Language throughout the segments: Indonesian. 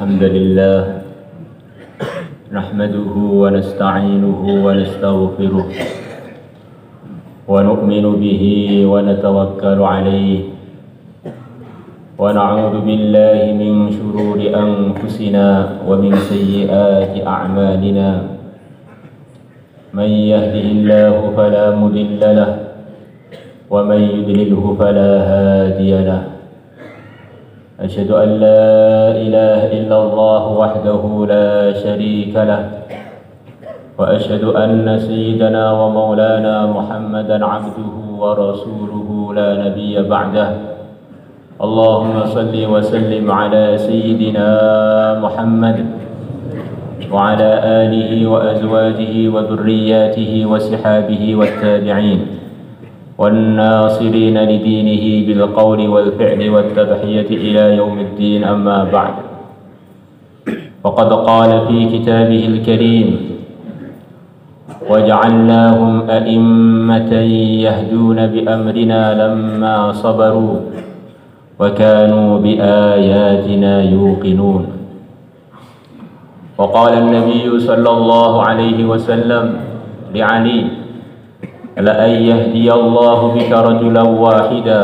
الحمد لله نحمده ونستعينه ونستغفره ونؤمن به ونتوكل عليه ونعوذ بالله من شرور أنفسنا ومن سيئات أعمالنا من يهده الله فلا مضل له ومن يضلله فلا هادي له أشهد أن لا إله إلا الله وحده لا شريك له وأشهد أن سيدنا ومولانا محمدا عبده ورسوله لا نبي بعده اللهم صل وسلم على سيدنا محمد وعلى آله وأزواجه وذرياته وصحابه والتابعين والناصرين لدينه بالقول والفعل والتضحية إلى يوم الدين أما بعد فقد قال في كتابه الكريم وجعلناهم أئمة يهدون بأمرنا لما صبروا وكانوا بآياتنا يوقنون وقال النبي صلى الله عليه وسلم لعلي لأن يهدي الله بك رجلا واحدا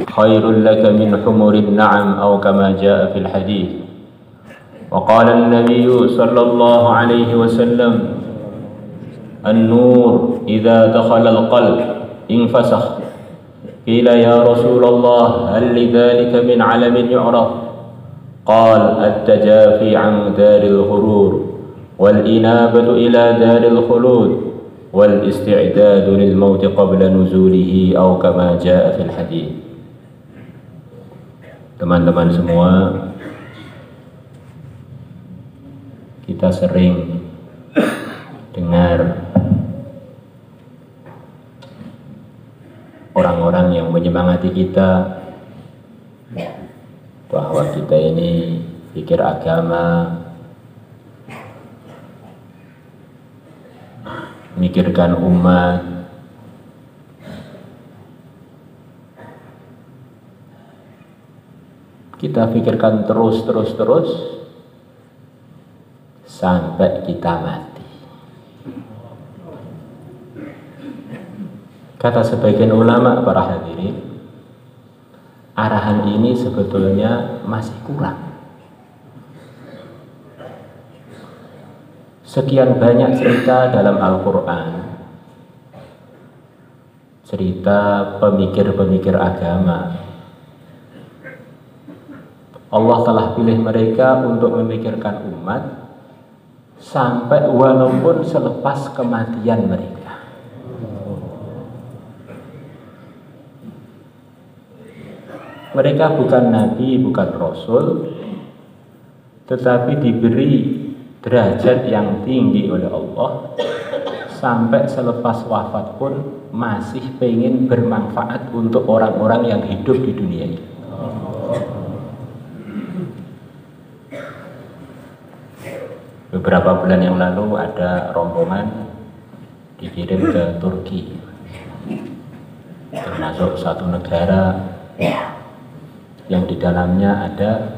خير لك من حمر النعم أو كما جاء في الحديث وقال النبي صلى الله عليه وسلم النور إذا دخل القلب انفسخ قيل يا رسول الله هل لذلك من علم يعرف قال التجافي عن دار الغرور والإنابة إلى دار الخلود والاستعداد للموت قبل نزوله أو كما جاء في الحديث. Teman-teman semua, kita sering dengar orang-orang yang menyemangati kita bahwa kita ini pikir agama, mikirkan umat, kita pikirkan terus sampai kita mati. Kata sebagian ulama, para hadirin, arahan ini sebetulnya masih kurang. Sekian banyak cerita dalam Al-Quran, cerita pemikir-pemikir agama. Allah telah pilih mereka untuk memikirkan umat sampai walaupun selepas kematian mereka. Mereka bukan nabi, bukan rasul, tetapi diberi derajat yang tinggi oleh Allah sampai selepas wafat pun masih pengen bermanfaat untuk orang-orang yang hidup di dunia ini. Beberapa bulan yang lalu ada rombongan dikirim ke Turki, termasuk satu negara yang di dalamnya ada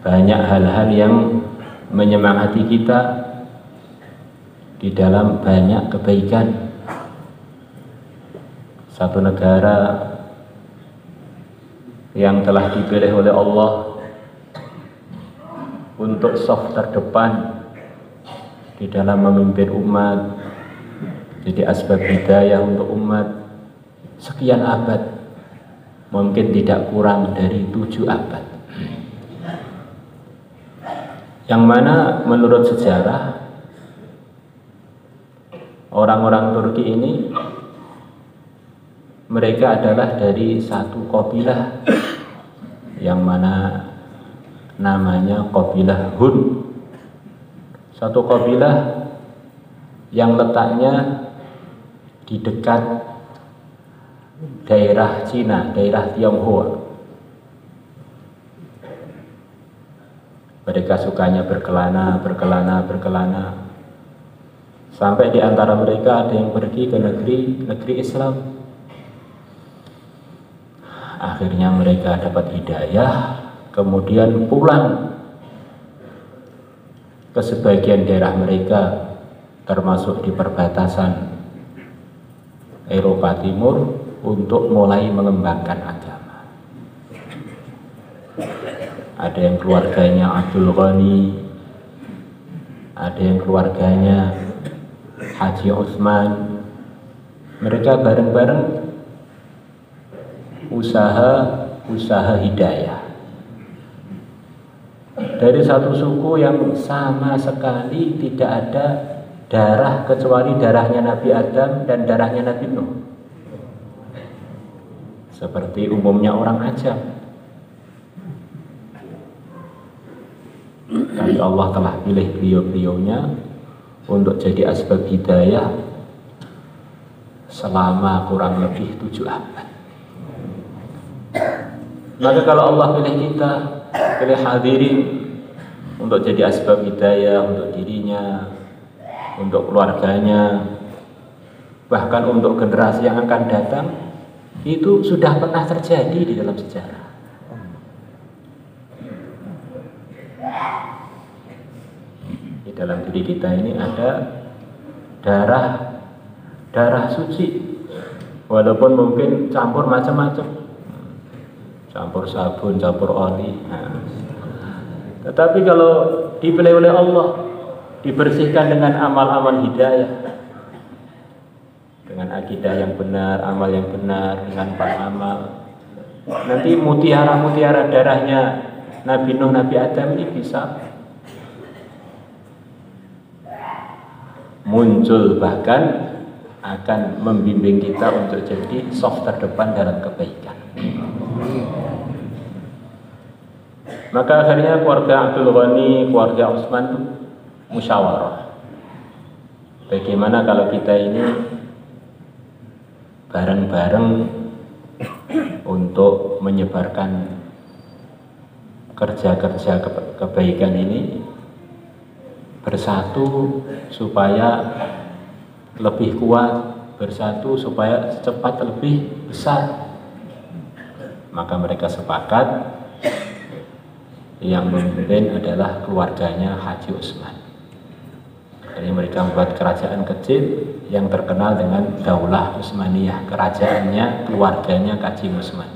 banyak hal-hal yang menyemangati kita di dalam banyak kebaikan. Satu negara yang telah dipilih oleh Allah untuk saf terdepan di dalam memimpin umat, jadi asbab hidayah untuk umat sekian abad, mungkin tidak kurang dari 7 abad. Yang mana menurut sejarah orang-orang Turki ini, mereka adalah dari satu kabilah yang mana namanya kabilah Hun. Satu kabilah yang letaknya di dekat daerah Cina, daerah Tionghoa. Mereka sukanya berkelana. Sampai di antara mereka ada yang pergi ke negeri Islam. Akhirnya mereka dapat hidayah kemudian pulang ke sebagian daerah mereka, termasuk di perbatasan Eropa Timur, untuk mulai mengembangkan agama. Ada yang keluarganya Abdul Ghani, ada yang keluarganya Haji Utsman. Mereka bareng-bareng usaha hidayah dari satu suku yang sama sekali tidak ada darah kecuali darahnya Nabi Adam dan darahnya Nabi Nuh, seperti umumnya orang Ajam. Tapi Allah telah pilih beliau-beliaunya untuk jadi asbab hidayah selama kurang lebih 7 abad. Maka kalau Allah pilih kita, pilih hadirin untuk jadi asbab hidayah untuk dirinya, untuk keluarganya, bahkan untuk generasi yang akan datang, itu sudah pernah terjadi di dalam sejarah. Di dalam diri kita ini ada darah suci, walaupun mungkin campur macam-macam, campur sabun, campur oli. Tetapi kalau dipilih oleh Allah, dibersihkan dengan amal-amal hidayah, dengan akidah yang benar, amal yang benar, dengan amal, nanti mutiara-mutiara darahnya Nabi Nuh, Nabi Adam ini bisa muncul, bahkan akan membimbing kita untuk jadi soft terdepan dalam kebaikan. Maka akhirnya keluarga Abdul Ghani, keluarga Utsman musyawarah. Bagaimana kalau kita ini bareng-bareng untuk menyebarkan kerja-kerja kebaikan ini, bersatu supaya lebih kuat, bersatu supaya cepat lebih besar. Maka mereka sepakat, yang memimpin adalah keluarganya Haji Utsman. Jadi mereka membuat kerajaan kecil yang terkenal dengan Daulah Utsmaniyah, kerajaannya keluarganya Haji Utsman.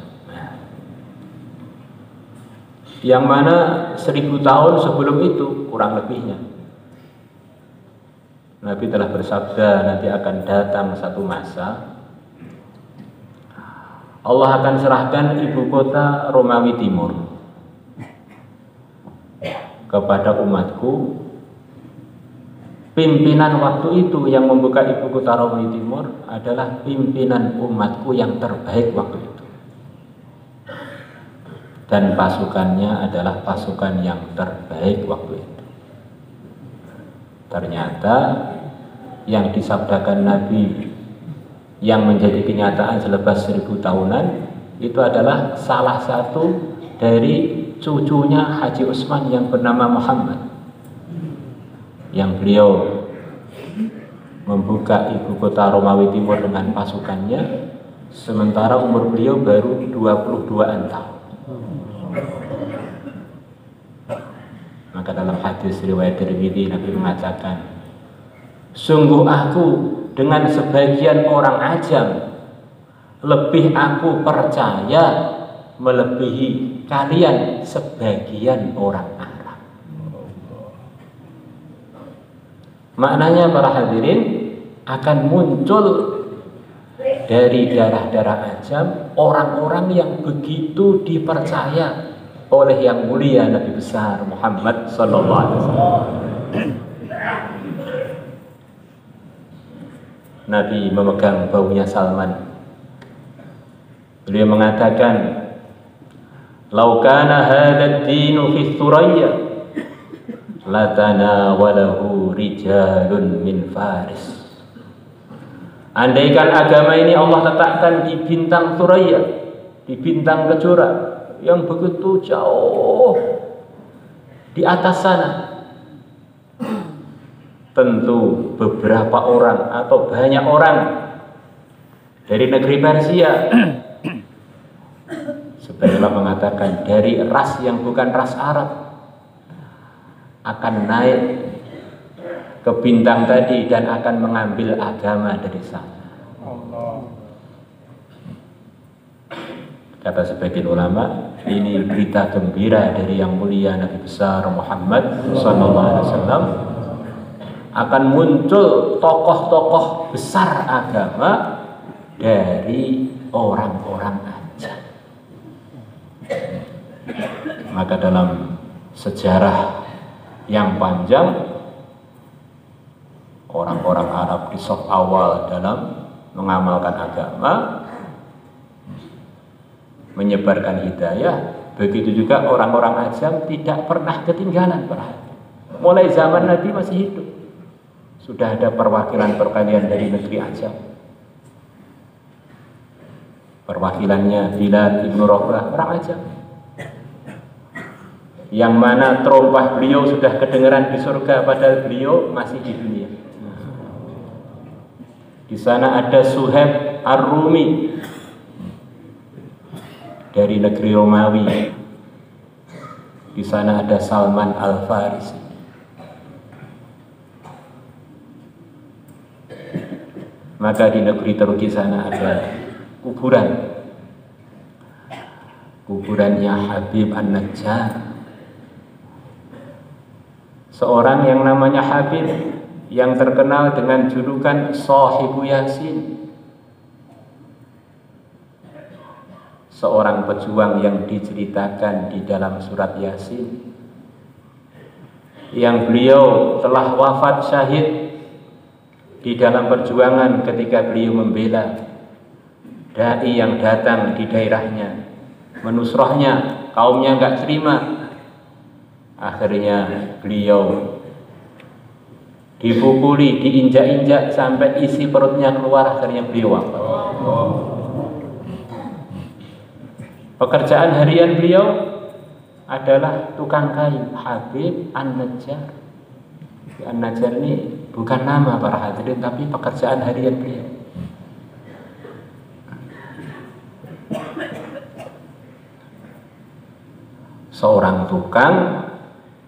Yang mana 1000 tahun sebelum itu kurang lebihnya, Nabi telah bersabda, nanti akan datang satu masa Allah akan serahkan ibu kota Romawi Timur kepada umatku. Pimpinan waktu itu yang membuka ibu kota Romawi Timur adalah pimpinan umatku yang terbaik waktu itu, dan pasukannya adalah pasukan yang terbaik waktu itu. Ternyata yang disabdakan Nabi yang menjadi kenyataan selepas 1000 tahunan itu adalah salah satu dari cucunya Haji Utsman yang bernama Muhammad, yang beliau membuka ibu kota Romawi Timur dengan pasukannya sementara umur beliau baru 22-an tahun. Maka dalam hadis riwayat Tirmidzi Nabi mengatakan, sungguh aku dengan sebagian orang Ajam lebih aku percaya melebihi kalian sebagian orang Arab. Maknanya para hadirin, akan muncul dari darah-darah Ajam orang-orang yang begitu dipercaya oleh yang mulia Nabi besar Muhammad sallallahu alaihi wasallam. Nabi memegang baunya Salman. Beliau mengatakan, "Lau kana hadzal dinu fi Thuraya, latanawalahu rijalun min Faris." Andaikan agama ini Allah letakkan di bintang Thuraya, di bintang kejora yang begitu jauh di atas sana, tentu beberapa orang atau banyak orang dari negeri Persia Sebagian mengatakan dari ras yang bukan ras Arab akan naik ke bintang tadi dan akan mengambil agama dari sana. Kata sebagian ulama, ini berita gembira dari yang mulia Nabi besar Muhammad SAW. Akan muncul tokoh-tokoh besar agama dari orang-orang ajam. Maka dalam sejarah yang panjang, orang-orang Arab di saf awal dalam mengamalkan agama, menyebarkan hidayah. Begitu juga orang-orang ajam tidak pernah ketinggalan perhatian. Mulai zaman Nabi masih hidup sudah ada perwakilan-perwakilan dari negeri ajam. Perwakilannya Bilal ibn Rabah, orang ajam, yang mana terompah beliau sudah kedengaran di surga padahal beliau masih di dunia. Di sana ada Suhaib Ar-Rumi dari negeri Romawi. Di sana ada Salman Al-Farisi. Maka di negeri Turki sana ada kuburannya Habib An-Najjar, seorang yang namanya Habib yang terkenal dengan julukan Shahibu Yasin, seorang pejuang yang diceritakan di dalam surat Yasin, yang beliau telah wafat syahid di dalam perjuangan ketika beliau membela dai yang datang di daerahnya, menusrohnya, kaumnya nggak terima. Akhirnya beliau dipukuli, diinjak-injak sampai isi perutnya keluar, akhirnya beliau wafat. Pekerjaan harian beliau adalah tukang kayu, Habib An-Najjar. An-Najjar ini bukan nama para hadirin, tapi pekerjaan harian beliau. Seorang tukang,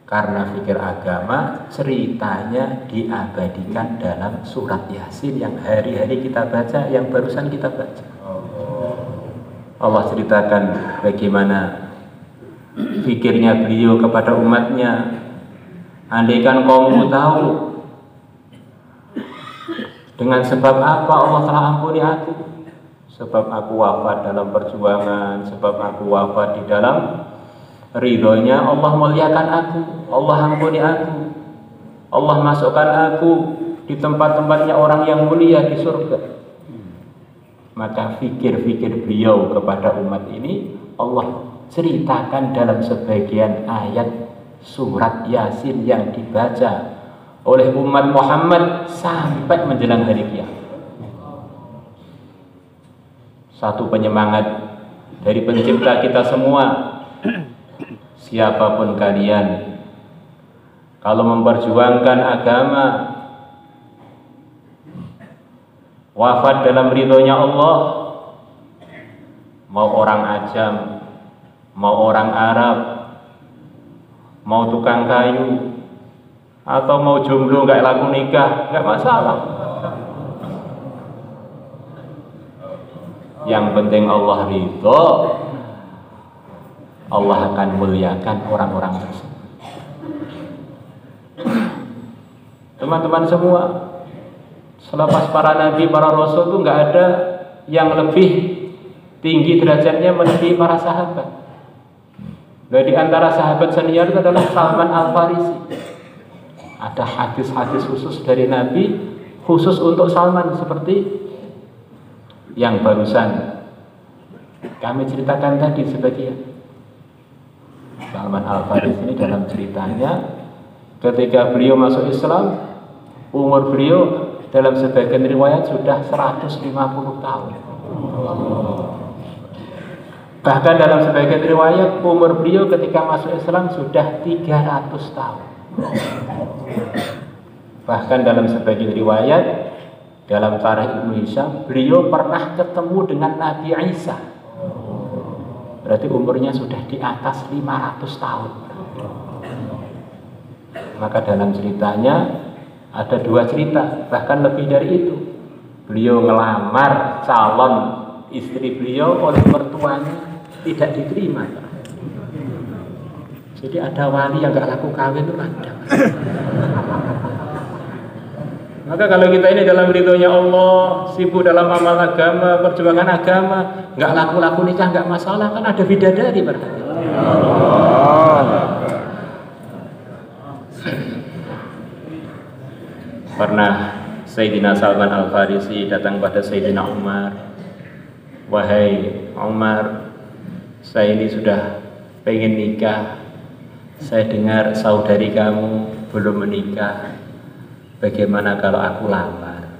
karena fikir agama, ceritanya diabadikan dalam surat Yasin yang hari-hari kita baca, yang barusan kita baca. Allah ceritakan bagaimana fikirnya beliau kepada umatnya. Andaikan kaummu tahu dengan sebab apa Allah telah ampuni aku, sebab aku wafat dalam perjuangan, sebab aku wafat di dalam ridhonya, Allah muliakan aku, Allah ampuni aku, Allah masukkan aku di tempat-tempatnya orang yang mulia di surga. Maka fikir-fikir beliau kepada umat ini Allah ceritakan dalam sebagian ayat surat Yasin yang dibaca oleh umat Muhammad sampai menjelang hari kiamat. Satu penyemangat dari pencipta kita semua. Siapapun kalian, kalau memperjuangkan agama, wafat dalam ridhonya Allah, mau orang ajam, mau orang Arab, mau tukang kayu, atau mau jomblo nggak laku nikah, nggak masalah. Yang penting Allah ridho, Allah akan muliakan orang-orang tersebut. Teman-teman semua, selepas para nabi, para rasul itu nggak ada yang lebih tinggi derajatnya melebihi para sahabat. Dan di antara sahabat senior itu adalah Salman Al-Farisi. Ada hadis-hadis khusus dari Nabi khusus untuk Salman, seperti yang barusan kami ceritakan tadi sebagian. Salman Al-Farisi ini dalam ceritanya ketika beliau masuk Islam, umur beliau dalam sebagian riwayat sudah 150 tahun. Bahkan dalam sebagian riwayat umur beliau ketika masuk Islam sudah 300 tahun. Bahkan dalam sebagian riwayat dalam Tarikh Ibnu Hisham, beliau pernah ketemu dengan Nabi Isa. berarti umurnya sudah di atas 500 tahun. Maka dalam ceritanya ada 2 cerita, bahkan lebih dari itu. Beliau ngelamar calon istri beliau oleh mertuanya tidak diterima. Jadi ada wali yang gak laku kawin itu ada. Maka kalau kita ini dalam ridhonya Allah, sibuk dalam amal agama, perjuangan agama, gak laku-laku nikah gak masalah, kan ada bidadari berarti. Pernah Sayyidina Salman Al-Farisi datang pada Sayyidina Umar. Wahai Umar, saya ini sudah pengen nikah. Saya dengar saudari kamu belum menikah. Bagaimana kalau aku lamar?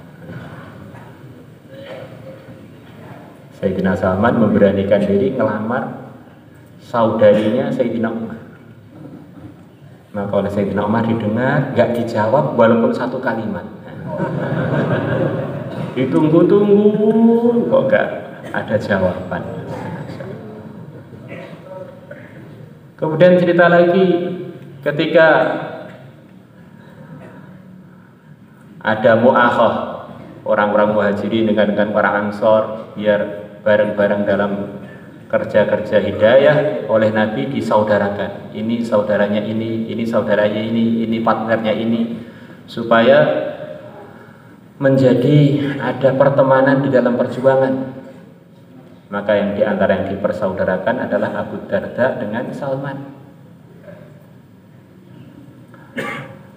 Sayyidina Salman memberanikan diri ngelamar saudarinya Sayyidina Umar. Maka oleh Sayyidina Umar didengar, gak dijawab walaupun 1 kalimat. Ditunggu-tunggu kok gak ada jawaban. Kemudian cerita lagi ketika ada mu'akhah orang-orang muhajirin dengan para ansor biar bareng-bareng dalam kerja-kerja hidayah oleh Nabi disaudarakan. Ini saudaranya ini saudaranya ini partnernya ini, supaya menjadi ada pertemanan di dalam perjuangan. Maka yang diantara yang dipersaudarakan adalah Abu Darda dengan Salman.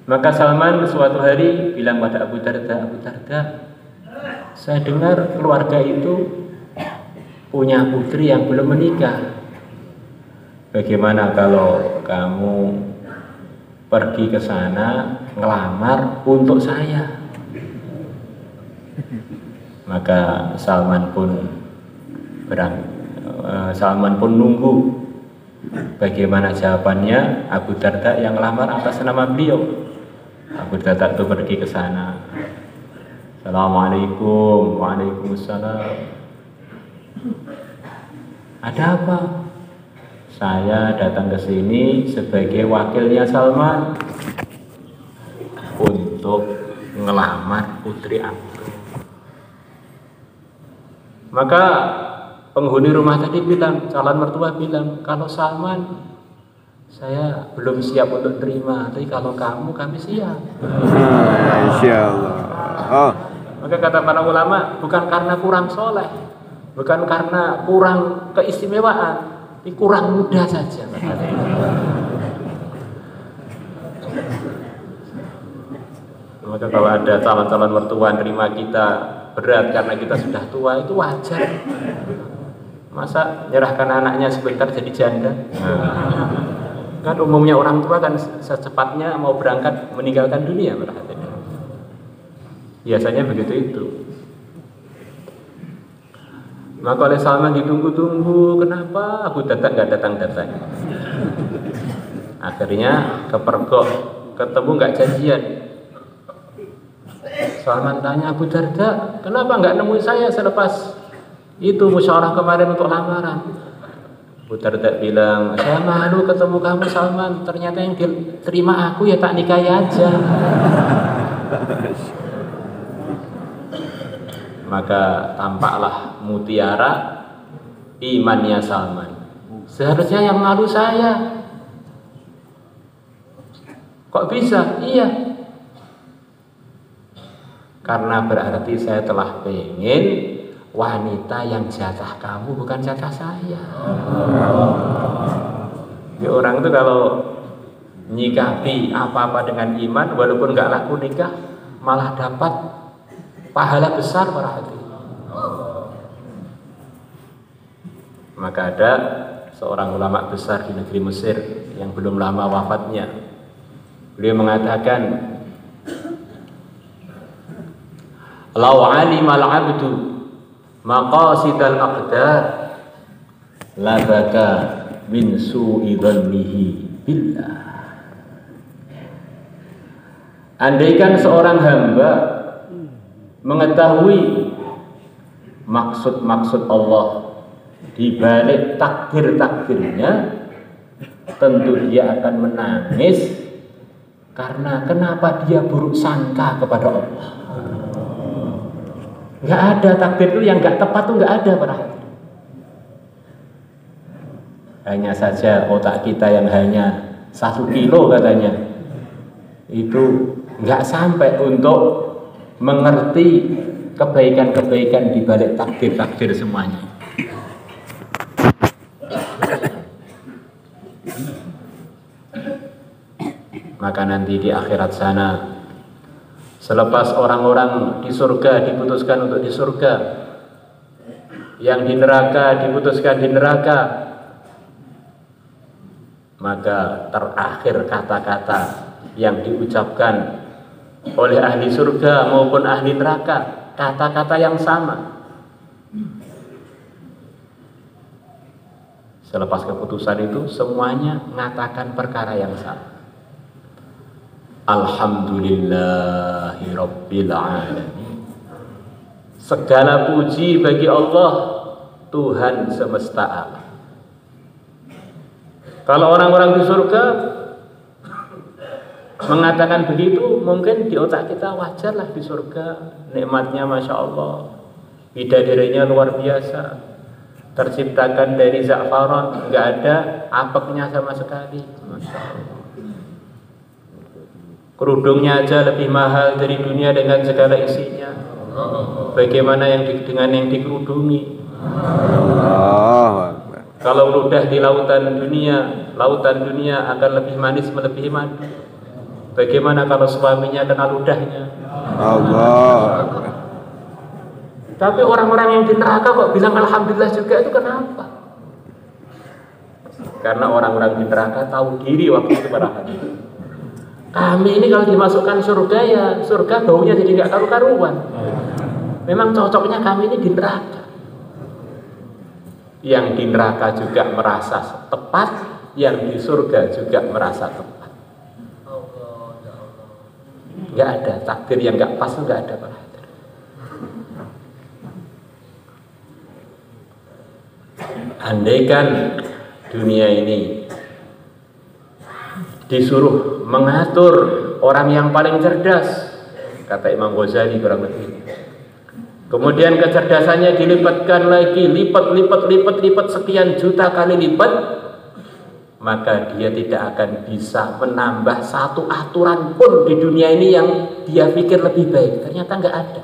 Maka Salman suatu hari bilang pada Abu Darda, Abu Darda, saya dengar keluarga itu punya putri yang belum menikah. Bagaimana kalau kamu pergi ke sana ngelamar untuk saya? Maka Salman pun nunggu bagaimana jawabannya Abu Darda yang ngelamar atas nama beliau. Abu Darda itu pergi ke sana. Assalamualaikum. Waalaikumsalam. Ada apa? Saya datang ke sini sebagai wakilnya Salman untuk ngelamar putri aku. Maka penghuni rumah tadi bilang, calon mertua bilang, kalau Salman saya belum siap untuk terima, tapi kalau kamu kami siap. Insyaallah. Maka kata para ulama, bukan karena kurang soleh, bukan karena kurang keistimewaan, tapi kurang mudah saja. Maka kalau ada calon-calon mertua terima kita berat karena kita sudah tua, itu wajar. Masa nyerahkan anaknya sebentar jadi janda? Kan umumnya orang tua kan secepatnya mau berangkat meninggalkan dunia berarti. Biasanya begitu itu. Maka oleh Salman ditunggu-tunggu, kenapa Abu Darda nggak datang-datang? Akhirnya kepergok, ketemu nggak janjian. Salman tanya Abu Darda, kenapa nggak nemuin saya selepas itu musyawarah kemarin untuk lamaran? Abu Darda bilang, saya malu ketemu kamu Salman, ternyata yang terima aku ya tak nikahi aja. Maka tampaklah mutiara imannya Salman. Seharusnya yang malu saya. Kok bisa? Iya. Karena berarti saya telah pengen wanita yang jatah kamu bukan jatah saya. Jadi orang itu kalau nyikapi apa-apa dengan iman, walaupun nggak laku nikah, malah dapat pahala besar berarti. Maka ada seorang ulama besar di negeri Mesir yang belum lama wafatnya. Beliau mengatakan, "Lau alimal 'abdu maqasidal aqdar la baka min su'i dhannihi billah." Andaikan seorang hamba mengetahui maksud-maksud Allah Di balik takdir-takdirnya tentu dia akan menangis karena kenapa dia buruk sangka kepada Allah. Nggak ada takdir itu yang nggak tepat tuh nggak ada para hadirin. Hanya saja otak kita yang hanya 1 kilo katanya itu nggak sampai untuk mengerti kebaikan-kebaikan di balik takdir-takdir semuanya. Maka nanti di akhirat sana, selepas orang-orang di surga diputuskan untuk di surga, yang di neraka diputuskan di neraka, maka terakhir kata-kata yang diucapkan oleh ahli surga maupun ahli neraka, kata-kata yang sama. Selepas keputusan itu semuanya mengatakan perkara yang sama. Alhamdulillahi Rabbil Alamin. Segala puji bagi Allah, Tuhan semesta alam. Kalau orang-orang di surga mengatakan begitu, mungkin di otak kita wajarlah di surga, nikmatnya Masya Allah, bidadarinya luar biasa, terciptakan dari za'faron, nggak ada apeknya sama sekali, Masya Allah. Kerudungnya aja lebih mahal dari dunia dengan segala isinya. Bagaimana dengan yang dikerudungi? Kalau ludah di lautan dunia akan lebih manis melebihi madu. Bagaimana kalau suaminya kena ludahnya? Allah. Tapi orang-orang yang di neraka kok bilang alhamdulillah juga, itu kenapa? Karena orang-orang di neraka tahu diri waktu itu para hadirin. Kami ini kalau dimasukkan surga, ya surga baunya jadi nggak karu-karuan. Memang cocoknya kami ini di neraka. Yang di neraka juga merasa tepat, yang di surga juga merasa tepat. Nggak ada takdir yang nggak pas, nggak ada Pak. Andaikan dunia ini disuruh mengatur orang yang paling cerdas, kata Imam Ghazali kurang lebih, kemudian kecerdasannya dilipatkan lagi, lipat sekian juta kali lipat, maka dia tidak akan bisa menambah satu aturan pun di dunia ini yang dia pikir lebih baik. Ternyata nggak ada.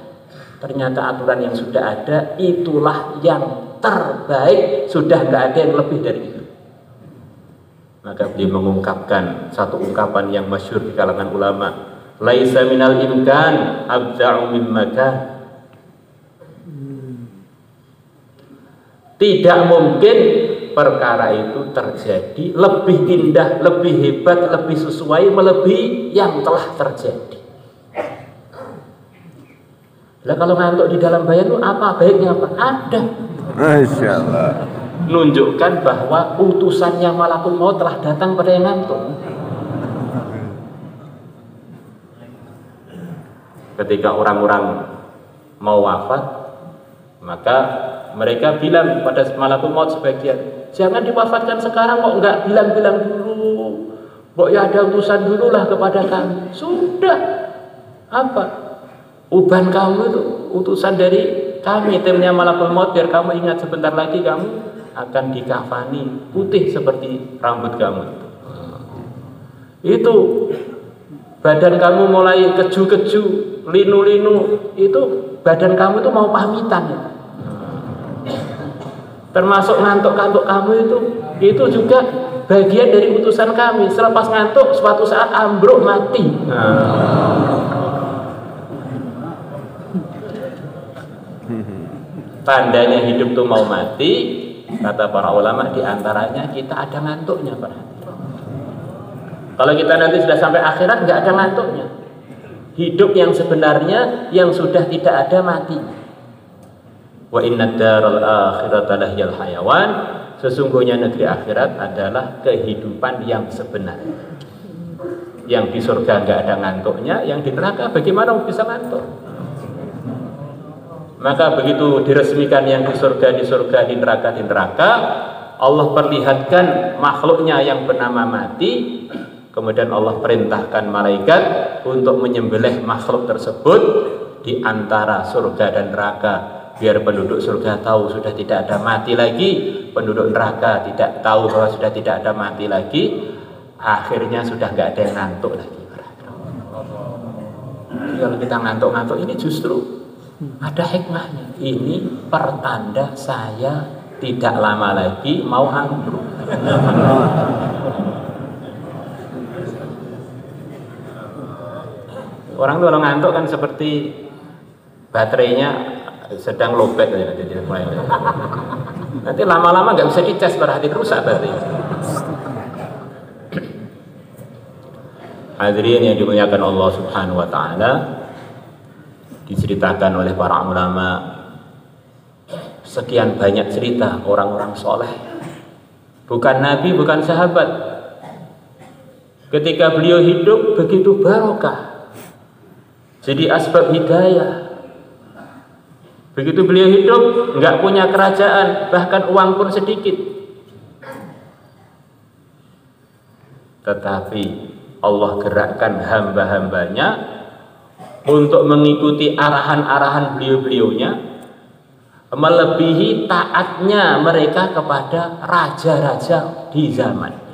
Ternyata aturan yang sudah ada itulah yang terbaik, sudah nggak ada yang lebih dari itu. Maka beliau mengungkapkan satu ungkapan yang masyhur di kalangan ulama, laisa minal imkan abda'u min makan. Tidak mungkin perkara itu terjadi lebih indah, lebih hebat, lebih sesuai, melebihi yang telah terjadi. Lah kalau ngantuk di dalam bayan itu apa baiknya? Apa? Ada. Masya Allah. Nunjukkan bahwa utusannya malakul maut telah datang pada yang ngantuk. Ketika orang-orang mau wafat, maka mereka bilang pada malakul maut sebagian, jangan diwafatkan sekarang kok, nggak bilang-bilang dulu, kok ya ada utusan dulu lah kepada kami. Sudah, apa? Uban kamu itu utusan dari kami, timnya malakul maut, biar kamu ingat sebentar lagi kamu akan dikafani putih seperti rambut kamu. Itu badan kamu mulai keju-keju, linu-linu, itu badan kamu itu mau pamitan. Termasuk ngantuk-ngantuk kamu itu juga bagian dari utusan kami. Selepas ngantuk suatu saat ambruk mati. Tandanya hidup tuh mau mati, kata para ulama, diantaranya kita ada ngantuknya. Kalau kita nanti sudah sampai akhirat nggak ada ngantuknya. Hidup yang sebenarnya yang sudah tidak ada mati. Wa inna daral akhirata lahyal hayawan. Sesungguhnya negeri akhirat adalah kehidupan yang sebenarnya. Yang di surga nggak ada ngantuknya, yang di neraka bagaimana bisa ngantuk? Maka begitu diresmikan yang di surga, di neraka, Allah perlihatkan makhluknya yang bernama mati. Kemudian Allah perintahkan malaikat untuk menyembelih makhluk tersebut di antara surga dan neraka, biar penduduk surga tahu sudah tidak ada mati lagi, penduduk neraka tidak tahu bahwa sudah tidak ada mati lagi. Akhirnya sudah nggak ada yang ngantuk lagi. Kalau kita ngantuk-ngantuk ini justru ada hikmahnya. Ini pertanda saya tidak lama lagi mau ambruk. Orang tuh kalau ngantuk kan seperti baterainya sedang lowbat ya, nanti lama-lama nggak bisa dicas, berarti rusak baterai. Hadirin yang dimuliakan Allah Subhanahu wa taala, diceritakan oleh para ulama sekian banyak cerita orang-orang soleh, bukan nabi, bukan sahabat. Ketika beliau hidup begitu barokah, jadi asbab hidayah. Begitu beliau hidup nggak punya kerajaan, bahkan uang pun sedikit, tetapi Allah gerakkan hamba-hambanya untuk mengikuti arahan-arahan beliau-beliaunya, melebihi taatnya mereka kepada raja-raja di zamannya.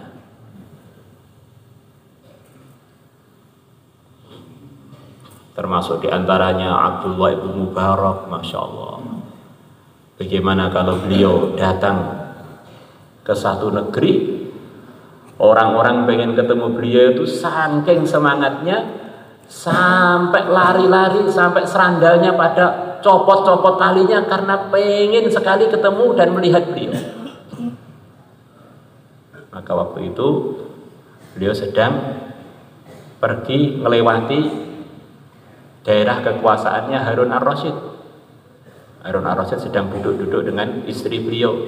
Termasuk diantaranya Abdullah ibn Mubarak, Masya Allah. Bagaimana kalau beliau datang ke satu negeri, orang-orang pengen ketemu beliau itu saking semangatnya, sampai lari-lari, sampai serandalnya pada copot-copot talinya karena pengen sekali ketemu dan melihat beliau. Maka waktu itu beliau sedang pergi melewati daerah kekuasaannya Harun ar-Rasyid. Harun ar-Rasyid sedang duduk-duduk dengan istri beliau,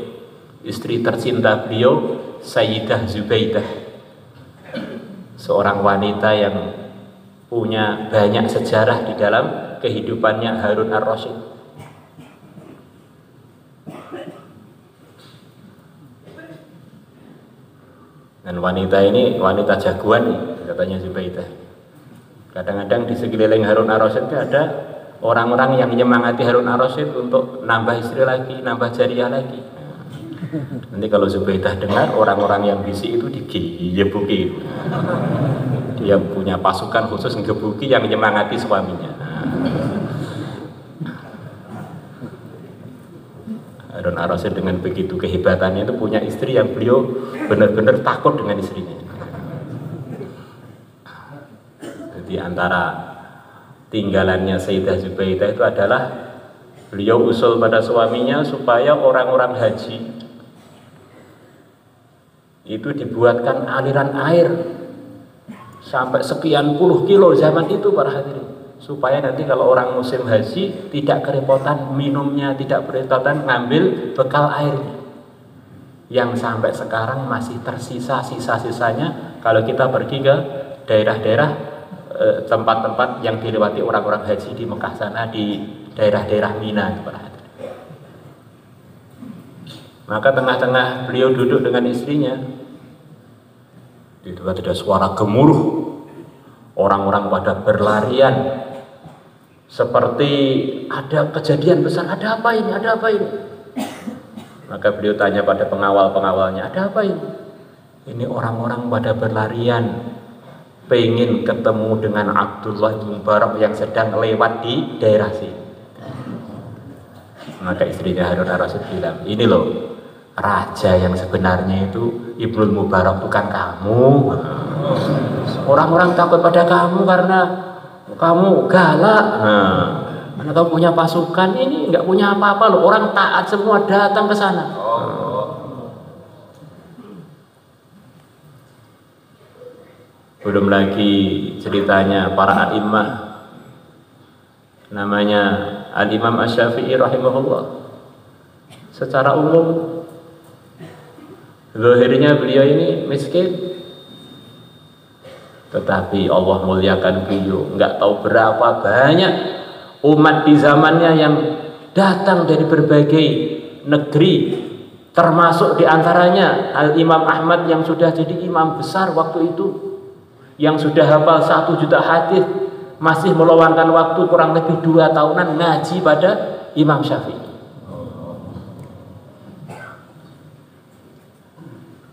istri tercinta beliau, Sayyidah Zubaidah, seorang wanita yang punya banyak sejarah di dalam kehidupannya Harun ar-Rasyid. Dan wanita ini wanita jagoan nih, katanya Zubaidah. Kadang-kadang di sekeliling Harun ar-Rasyid itu ada orang-orang yang menyemangati Harun ar-Rasyid untuk nambah istri lagi, nambah jariah lagi. Nanti kalau Zubaidah dengar orang-orang yang bisik itu digebuki. Dia punya pasukan khusus ngebuki yang menyemangati suaminya. Harun ar-Rasyid dengan begitu kehebatannya itu punya istri yang beliau benar-benar takut dengan istrinya. Di antara tinggalannya Sayyidah Zubaidah itu adalah beliau usul pada suaminya supaya orang-orang haji itu dibuatkan aliran air sampai sekian puluh kilo zaman itu para hadirin, supaya nanti kalau orang musim haji tidak kerepotan minumnya, tidak kerepotan ngambil bekal airnya yang sampai sekarang masih tersisa sisa-sisanya kalau kita pergi ke daerah-daerah tempat-tempat yang dilewati orang-orang haji di Mekah sana, di daerah-daerah Mina. Maka tengah-tengah beliau duduk dengan istrinya, tiba-tiba ada suara gemuruh, orang-orang pada berlarian seperti ada kejadian besar. Ada apa ini? Ada apa ini? Maka beliau tanya pada pengawal-pengawalnya, ada apa ini? Ini orang-orang pada berlarian pengen ketemu dengan Abdullah bin Mubarak yang sedang lewat di daerah sini. Maka istrinya Harun ar-Rasyid bilang, ini loh raja yang sebenarnya itu Ibnu Mubarak, bukan kamu. Orang-orang takut pada kamu karena kamu galak, karena kamu punya pasukan, ini nggak punya apa-apa loh. Orang taat semua datang ke sana. Belum lagi ceritanya para a'imah, namanya Al-Imam Asy-Syafi'i rahimahullah. Secara umum zahirnya beliau ini miskin, tetapi Allah muliakan beliau. Nggak tahu berapa banyak umat di zamannya yang datang dari berbagai negeri, termasuk diantaranya Al-Imam Ahmad yang sudah jadi imam besar waktu itu, yang sudah hafal 1 juta hadis, masih meluangkan waktu kurang lebih 2 tahunan ngaji pada Imam Syafi'i.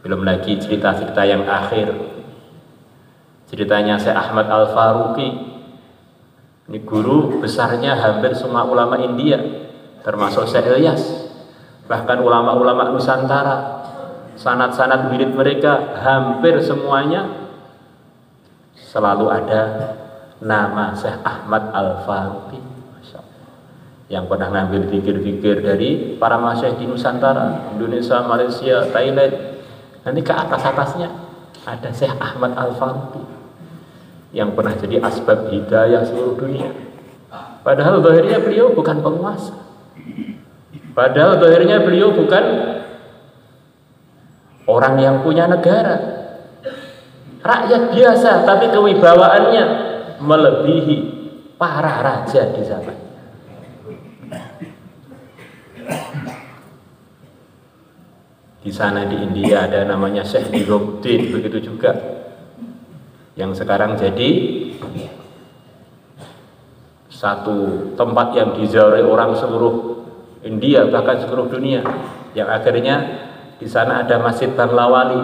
Belum lagi cerita-cerita yang akhir, ceritanya Syekh Ahmad Al-Faruqi. Ini guru besarnya hampir semua ulama India, termasuk Syekh Ilyas. Bahkan ulama-ulama Nusantara, sanad-sanad wirid mereka hampir semuanya selalu ada nama Syekh Ahmad Al-Faruqi, yang pernah ngambil fikir-fikir dari para masyayikh di Nusantara, Indonesia, Malaysia, Thailand. Nanti ke atas-atasnya ada Syekh Ahmad Al-Faruqi yang pernah jadi asbab hidayah seluruh dunia. Padahal zahirnya beliau bukan penguasa, padahal zahirnya beliau bukan orang yang punya negara, rakyat biasa, tapi kewibawaannya melebihi para raja di zaman. Di sana di India ada namanya Syekh Nizamuddin, begitu juga yang sekarang jadi satu tempat yang diziarahi orang seluruh India, bahkan seluruh dunia, yang akhirnya di sana ada Masjid Banglawali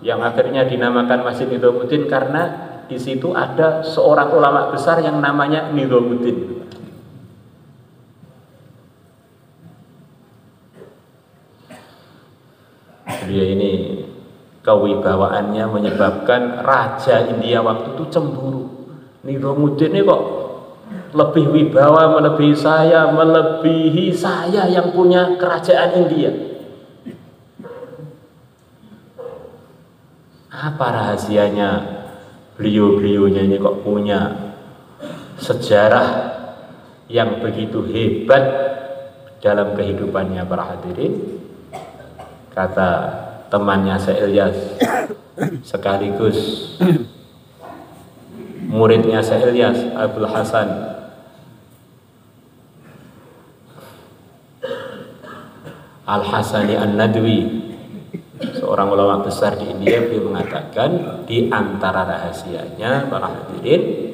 yang akhirnya dinamakan Masjid Nizamuddin karena di situ ada seorang ulama besar yang namanya Nizamuddin. Dia ini kewibawaannya menyebabkan raja India waktu itu cemburu. Nizamuddin ini kok lebih wibawa, melebihi saya yang punya kerajaan India. Apa rahasianya beliau-beliaunya ini kok punya sejarah yang begitu hebat dalam kehidupannya para hadirin? Kata temannya Syekh Ilyas, sekaligus muridnya Syekh Ilyas, Abdul Hasan Al-Hasani An-Nadwi, seorang ulama besar di India, beliau mengatakan di antara rahasianya para hadirin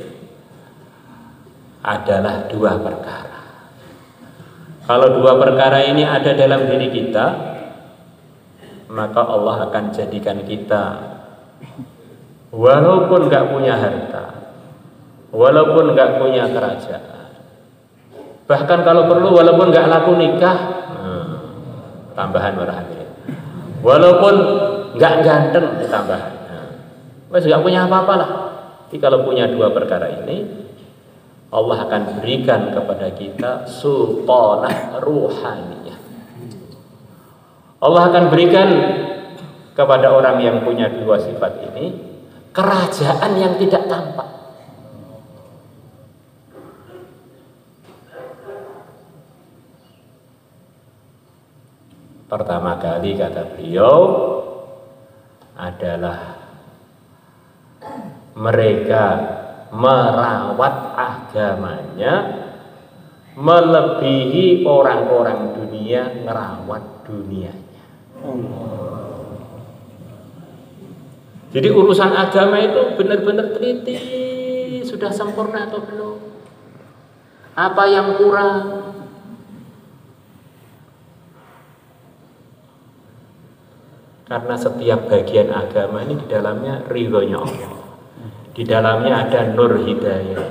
adalah 2 perkara. Kalau 2 perkara ini ada dalam diri kita, maka Allah akan jadikan kita walaupun gak punya harta, walaupun gak punya kerajaan, bahkan kalau perlu walaupun gak laku nikah, tambahan para hadirin, walaupun gak ganteng, tambahan, wes gak punya apa-apa lah. Tapi kalau punya 2 perkara ini, Allah akan berikan kepada kita sultanah ruhaniyah. Allah akan berikan kepada orang yang punya 2 sifat ini kerajaan yang tidak tampak. Pertama kali kata beliau adalah mereka merawat agamanya melebihi orang-orang dunia merawat dunianya. Jadi urusan agama itu benar-benar teliti, sudah sempurna atau belum? Apa yang kurang? Karena setiap bagian agama ini di dalamnya ridhonya Allah, di dalamnya ada nur hidayah,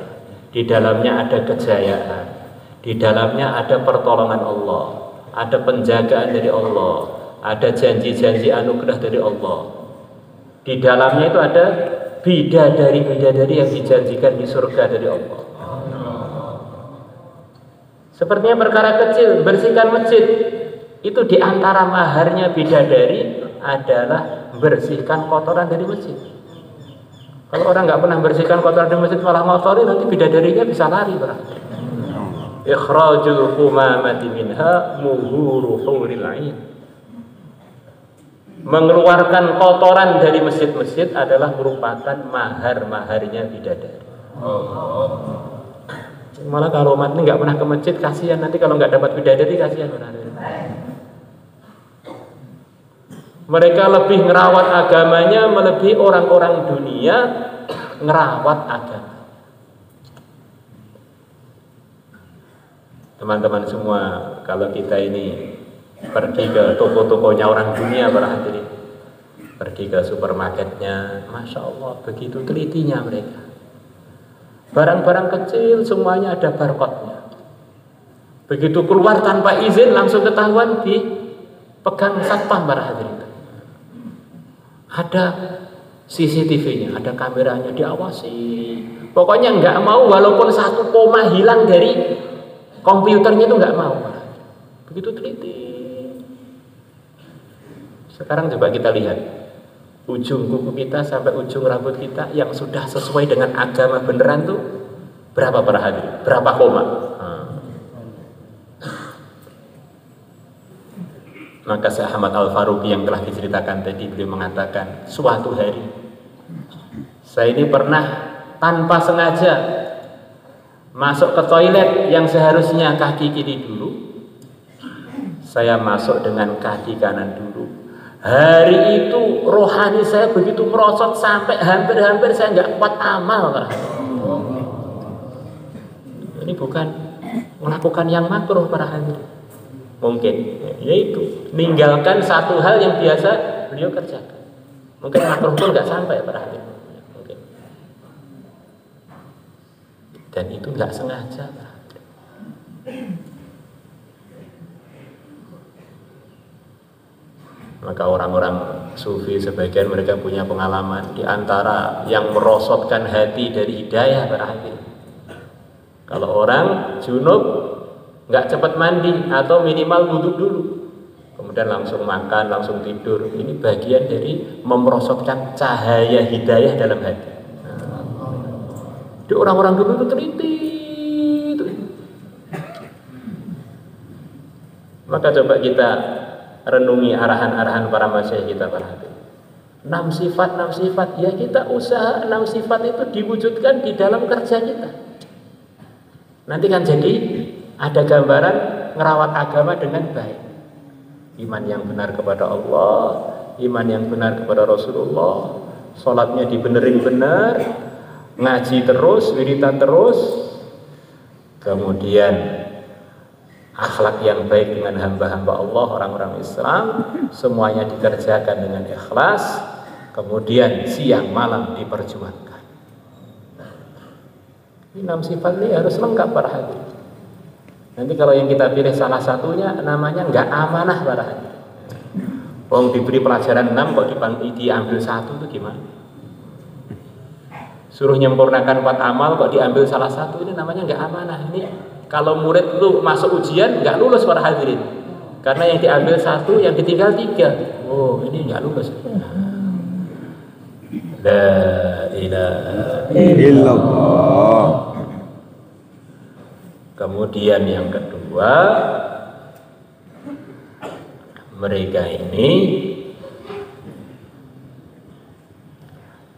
di dalamnya ada kejayaan, di dalamnya ada pertolongan Allah, ada penjagaan dari Allah, ada janji-janji anugerah dari Allah. Di dalamnya itu ada bidadari-bidadari yang dijanjikan di surga dari Allah. Sepertinya perkara kecil, bersihkan masjid, itu diantara maharnya bidadari adalah bersihkan kotoran dari masjid. Kalau orang nggak pernah bersihkan kotoran dari masjid malah ngotori, nanti bidadarinya bisa lari berarti. Ikhrajul qumamati minha muhuru huril ain. Mengeluarkan kotoran dari masjid-masjid adalah merupakan mahar-maharnya bidadari. Malah kalau umat ini nggak pernah ke masjid, kasihan nanti kalau nggak dapat bidadari, kasihan orang. Mereka lebih ngerawat agamanya melebihi orang-orang dunia ngerawat agama. Teman-teman semua, kalau kita ini pergi ke toko-tokonya orang dunia, para hadirin, pergi ke supermarketnya, Masya Allah, begitu telitinya mereka. Barang-barang kecil semuanya ada barcode-nya. Begitu keluar tanpa izin langsung ketahuan dipegang satpam, para hadirin. Ada CCTV-nya, ada kameranya, diawasi. Pokoknya nggak mau walaupun 1 koma hilang dari komputernya itu nggak mau. Begitu teliti. Sekarang coba kita lihat ujung kuku kita sampai ujung rambut kita yang sudah sesuai dengan agama beneran tuh berapa, para hadirin? Berapa koma? Maka Syekh Ahmad Al-Faruqi yang telah diceritakan tadi, beliau mengatakan, suatu hari saya ini pernah tanpa sengaja masuk ke toilet yang seharusnya kaki kiri dulu, saya masuk dengan kaki kanan dulu. Hari itu rohani saya begitu merosot sampai hampir-hampir saya nggak kuat amal. Ini bukan melakukan yang makruh, para hadirin. Mungkin yaitu meninggalkan satu hal yang biasa beliau kerjakan. Mungkin makruh pun nggak sampai, para hadirin. Mungkin. Dan itu nggak sengaja, para hadirin. Maka orang-orang sufi sebagian mereka punya pengalaman di antara yang merosotkan hati dari hidayah, para hadirin. Kalau orang junub nggak cepat mandi atau minimal duduk dulu, kemudian langsung makan, langsung tidur, ini bagian dari memerosotkan cahaya hidayah dalam hati. Jadi orang-orang dulu itu teliti. Maka coba kita renungi arahan-arahan para masyayikh kita, para hadirin. 6 sifat, ya kita usaha 6 sifat itu diwujudkan di dalam kerja kita. Nanti kan jadi ada gambaran ngerawat agama dengan baik. Iman yang benar kepada Allah, iman yang benar kepada Rasulullah, sholatnya dibenerin benar, ngaji terus, wiridan terus, kemudian akhlak yang baik dengan hamba-hamba Allah, orang-orang Islam, semuanya dikerjakan dengan ikhlas, kemudian siang malam diperjuangkan. Ini 6 sifat ini harus lengkap, para hadirin. Nanti kalau yang kita pilih salah satunya namanya nggak amanah, para hadirin. Wong diberi pelajaran 6 kok diambil 1 itu gimana? Suruh menyempurnakan 4 amal kok diambil salah satu, ini namanya nggak amanah. Ini kalau murid lu masuk ujian nggak lulus, para hadirin, karena yang diambil 1, yang ditinggal 3. Oh, ini nggak lulus. La ilaha illallah. Kemudian yang kedua, mereka ini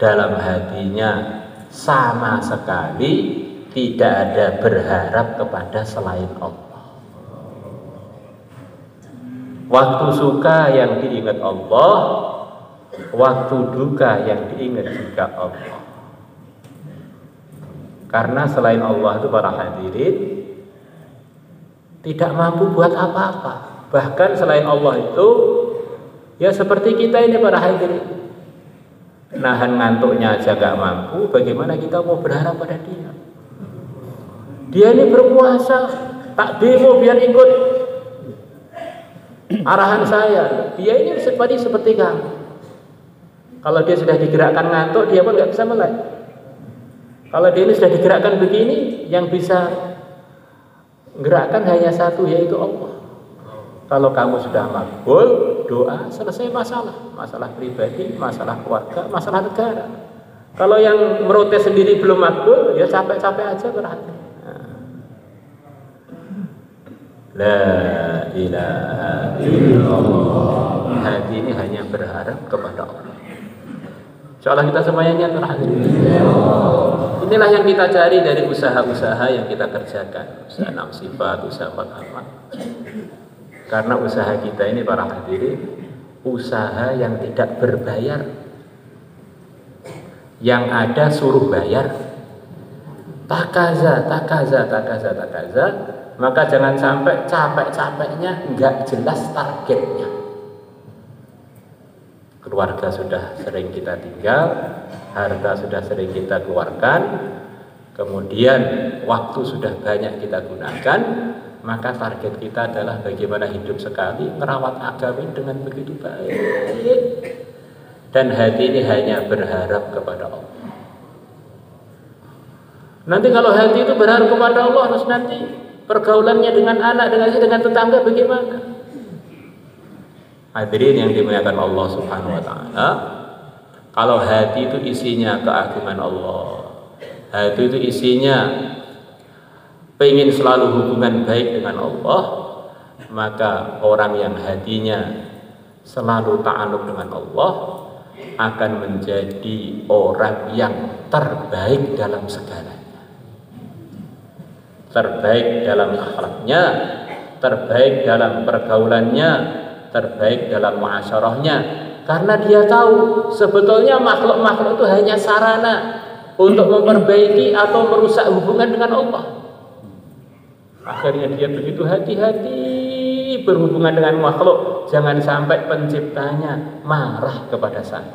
dalam hatinya sama sekali tidak ada berharap kepada selain Allah. Waktu suka yang diingat Allah, waktu duka yang diingat juga Allah. Karena selain Allah itu, para hadirin, tidak mampu buat apa-apa. Bahkan selain Allah itu ya seperti kita ini, para hadirin, nahan ngantuknya aja gak mampu, bagaimana kita mau berharap pada dia? Dia ini berpuasa, tak demo biar ikut arahan saya. Dia ini seperti kamu. Kalau dia sudah digerakkan ngantuk, dia pun nggak bisa melek. Kalau dia ini sudah digerakkan begini, yang bisa gerakkan hanya satu, yaitu Allah. Kalau kamu sudah makbul, doa, selesai masalah pribadi, masalah keluarga, masalah negara. Kalau yang merotes sendiri belum makbul, ya capek-capek aja, berarti. La ilaha illallah. Hati ini hanya berharap kepada Allah. Insyaallah kita semuanya terakhir. Inilah yang kita cari dari usaha-usaha yang kita kerjakan, usaha 6 sifat, usaha 4 amal. Karena usaha kita ini para hadirin, usaha yang tidak berbayar. Yang ada suruh bayar. Takaza, maka jangan sampai capek-capeknya nggak jelas targetnya. Keluarga sudah sering kita tinggal, harta sudah sering kita keluarkan, kemudian waktu sudah banyak kita gunakan, maka target kita adalah bagaimana hidup sekali merawat agama dengan begitu baik, dan hati ini hanya berharap kepada Allah. Nanti kalau hati itu berharap kepada Allah, terus nanti pergaulannya dengan anak, dengan tetangga bagaimana? Hadirin yang dimuliakan Allah Subhanahu wa taala, kalau hati itu isinya keagungan Allah, hati itu isinya pengen selalu hubungan baik dengan Allah, maka orang yang hatinya selalu ta'alluq dengan Allah akan menjadi orang yang terbaik dalam segalanya. Terbaik dalam akhlaknya, terbaik dalam pergaulannya, terbaik dalam muasyarahnya, karena dia tahu sebetulnya makhluk-makhluk itu hanya sarana untuk memperbaiki atau merusak hubungan dengan Allah. Akhirnya dia begitu hati-hati berhubungan dengan makhluk, jangan sampai penciptanya marah kepada saya.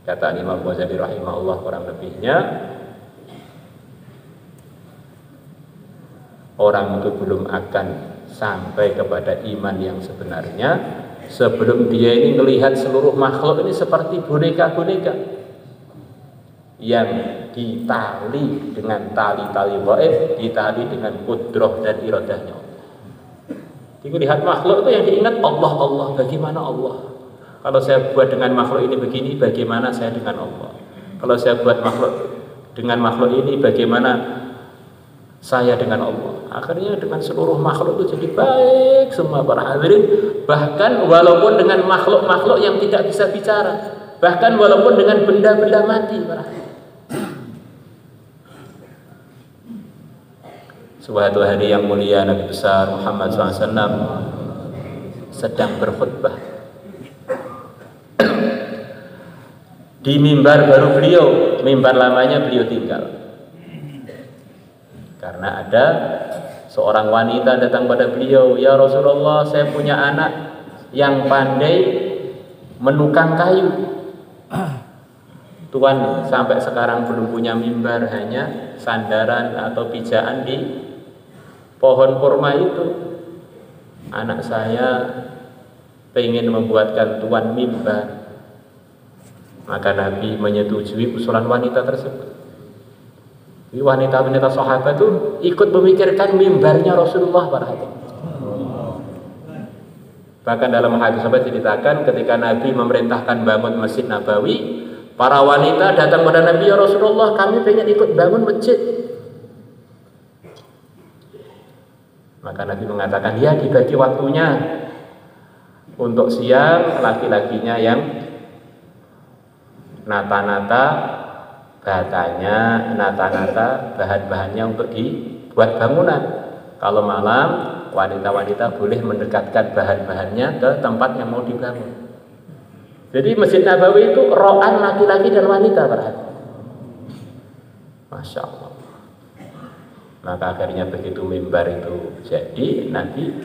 Kata Imam Ghazali rahimahullah, kurang lebihnya orang itu belum akan sampai kepada iman yang sebenarnya sebelum dia ini melihat seluruh makhluk ini seperti boneka-boneka yang ditali dengan tali-tali gaib, ditali dengan qudrah dan iradahnya Allah. Dia lihat makhluk itu yang diingat Allah, bagaimana Allah. Kalau saya buat dengan makhluk ini begini, bagaimana saya dengan Allah. Kalau saya buat dengan makhluk ini, bagaimana saya dengan Allah. Akhirnya dengan seluruh makhluk itu jadi baik semua para hadirin. Bahkan walaupun dengan makhluk-makhluk yang tidak bisa bicara, bahkan walaupun dengan benda-benda mati para hadirin. Suatu hari yang mulia, Nabi besar Muhammad SAW sedang berkhutbah. Di mimbar baru beliau, mimbar lamanya beliau tinggal. Karena ada seorang wanita datang pada beliau, "Ya Rasulullah, saya punya anak yang pandai menukang kayu. Tuhan sampai sekarang belum punya mimbar, hanya sandaran atau pijaan di pohon kurma itu. Anak saya pengen membuatkan Tuhan mimbar." Maka Nabi menyetujui usulan wanita tersebut. Wanita-wanita sahabat itu ikut memikirkan mimbarnya Rasulullah para hadirin. Bahkan dalam hadis sahabat diceritakan ketika Nabi memerintahkan bangun Masjid Nabawi, para wanita datang pada Nabi, "Ya Rasulullah, kami pengen ikut bangun masjid." Maka Nabi mengatakan, "Ya, dibagi waktunya. Untuk siang laki-lakinya yang nata-nata batanya, nata-nata bahan-bahannya untuk dibuat bangunan. Kalau malam, wanita-wanita boleh mendekatkan bahan-bahannya ke tempat yang mau dibangun." Jadi Masjid Nabawi itu ro'an laki-laki dan wanita berarti. Masya Allah. Maka akhirnya begitu mimbar itu jadi, Nabi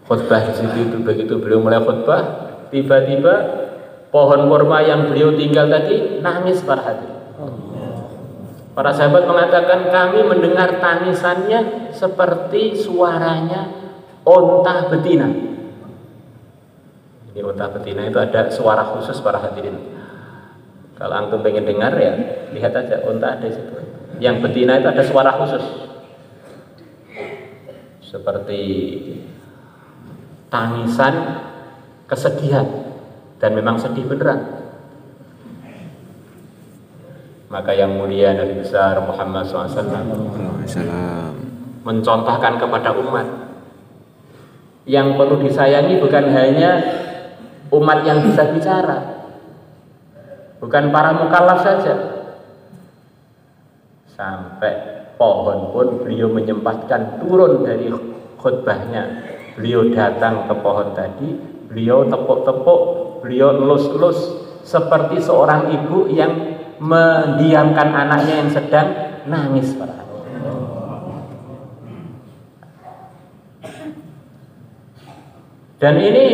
khutbah di situ. Itu begitu beliau mulai khutbah, tiba-tiba pohon kurma yang beliau tinggal tadi nangis para hadirin. Para sahabat mengatakan, kami mendengar tangisannya seperti suaranya onta betina. Ini onta betina itu ada suara khusus para hadirin. Kalau antum pengen dengar ya lihat aja, onta ada di situ. Yang betina itu ada suara khusus, seperti tangisan kesedihan, dan memang sedih beneran. Maka yang mulia Nabi besar Muhammad SAW mencontohkan kepada umat Yang perlu disayangi bukan hanya umat yang bisa bicara, bukan para mukallaf saja. Sampai pohon pun beliau menyempatkan turun dari khutbahnya. Beliau datang ke pohon tadi, beliau tepuk-tepuk, beliau elus-elus seperti seorang ibu yang mendiamkan anaknya yang sedang nangis. Dan ini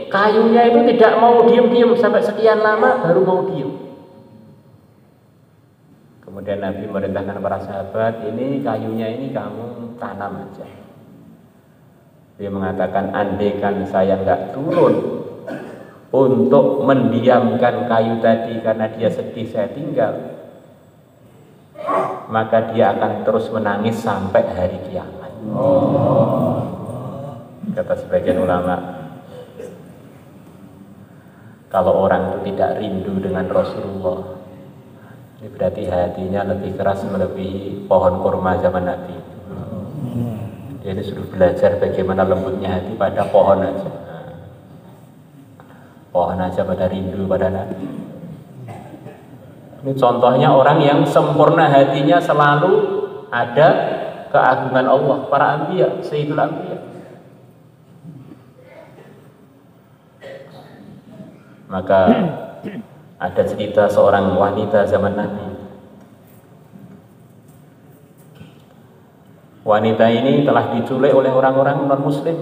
kayunya itu tidak mau diam-diam sampai sekian lama baru mau diam. Kemudian Nabi merintahkan para sahabat, ini kayunya ini kamu tanam aja. Dia mengatakan, andaikan saya nggak turun untuk mendiamkan kayu tadi karena dia sedih saya tinggal, maka dia akan terus menangis sampai hari kiamat. Kata sebagian ulama, kalau orang itu tidak rindu dengan Rasulullah, ini berarti hatinya lebih keras melebihi pohon kurma zaman Nabi. Dia ini sudah belajar bagaimana lembutnya hati pada pohon aja. Pohon aja pada rindu pada Nabi. Ini contohnya orang yang sempurna hatinya, selalu ada keagungan Allah, para anbiya, sayyidul anbiya. Maka ada cerita seorang wanita zaman Nabi. Wanita ini telah diculik oleh orang-orang non-muslim.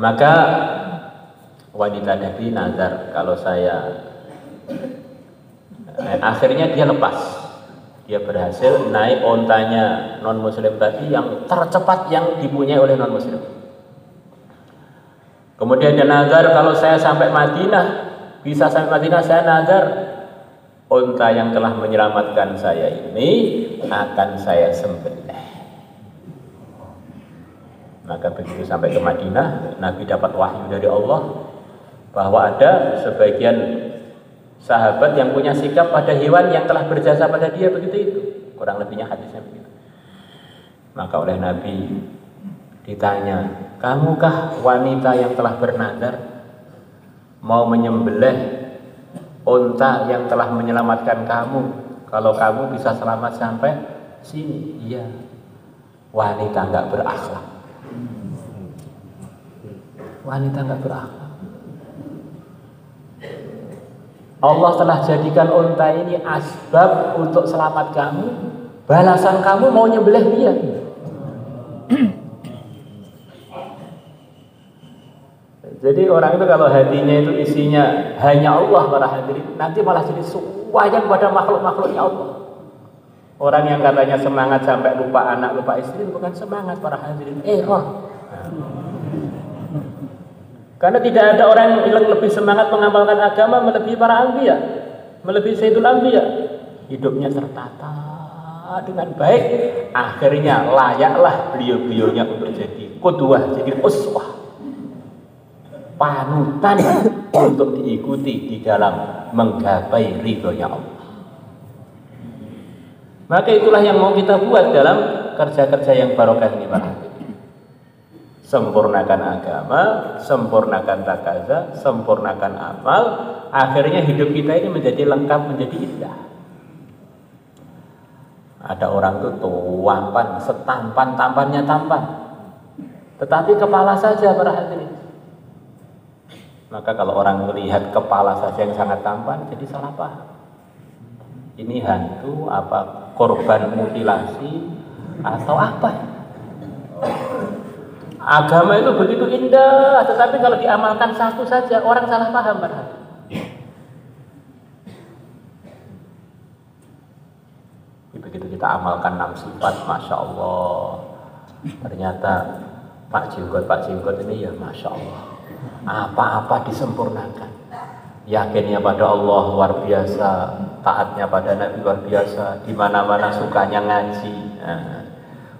Maka wanita Nabi nazar, kalau saya akhirnya dia lepas. Dia berhasil naik ontanya non-muslim tadi yang tercepat yang dipunyai oleh non-muslim. Kemudian dia nazar, kalau saya sampai Madinah, bisa sampai Madinah, saya nazar onta yang telah menyelamatkan saya ini akan saya sembelih. Maka begitu sampai ke Madinah, Nabi dapat wahyu dari Allah bahwa ada sebagian sahabat yang punya sikap pada hewan yang telah berjasa pada dia, begitu itu. Kurang lebihnya hadisnya begitu. Maka oleh Nabi ditanya, kamukah wanita yang telah bernazar mau menyembelih unta yang telah menyelamatkan kamu, kalau kamu bisa selamat sampai sini? Iya. Wanita nggak berakhlak. Wanita nggak berakhlak. Allah telah jadikan unta ini asbab untuk selamat kamu, balasan kamu mau nyembelih dia. Jadi orang itu kalau hatinya itu isinya hanya Allah, para hadirin, nanti malah jadi sayang pada makhluk-makhluknya Allah. Orang yang katanya semangat sampai lupa anak, lupa istri, bukan semangat, para hadirin, Karena tidak ada orang yang lebih semangat mengamalkan agama melebihi para anbiya, melebihi sayyidul anbiya. Hidupnya tertata dengan baik, akhirnya layaklah beliau-beliaunya untuk jadi qudwah, jadi uswah, panutan untuk diikuti di dalam menggapai ridhonya Allah. Maka itulah yang mau kita buat dalam kerja-kerja yang barokah ini, para hadirin. Sempurnakan agama, sempurnakan takaza, sempurnakan amal, akhirnya hidup kita ini menjadi lengkap, menjadi indah. Ada orang tuh tampan, setampan-tampannya tampan, tetapi kepala saja, para hadirin. Maka kalau orang melihat kepala saja yang sangat tampan, jadi salah paham. Ini hantu, apa korban mutilasi, atau apa? Agama itu begitu indah, tetapi kalau diamalkan satu saja, orang salah paham, para hadirin. Begitu kita amalkan 6 sifat, Masya Allah, ternyata Pak Jenggot ini ya Masya Allah, apa-apa disempurnakan. Yakinnya pada Allah luar biasa, taatnya pada Nabi luar biasa, di mana-mana sukanya ngaji,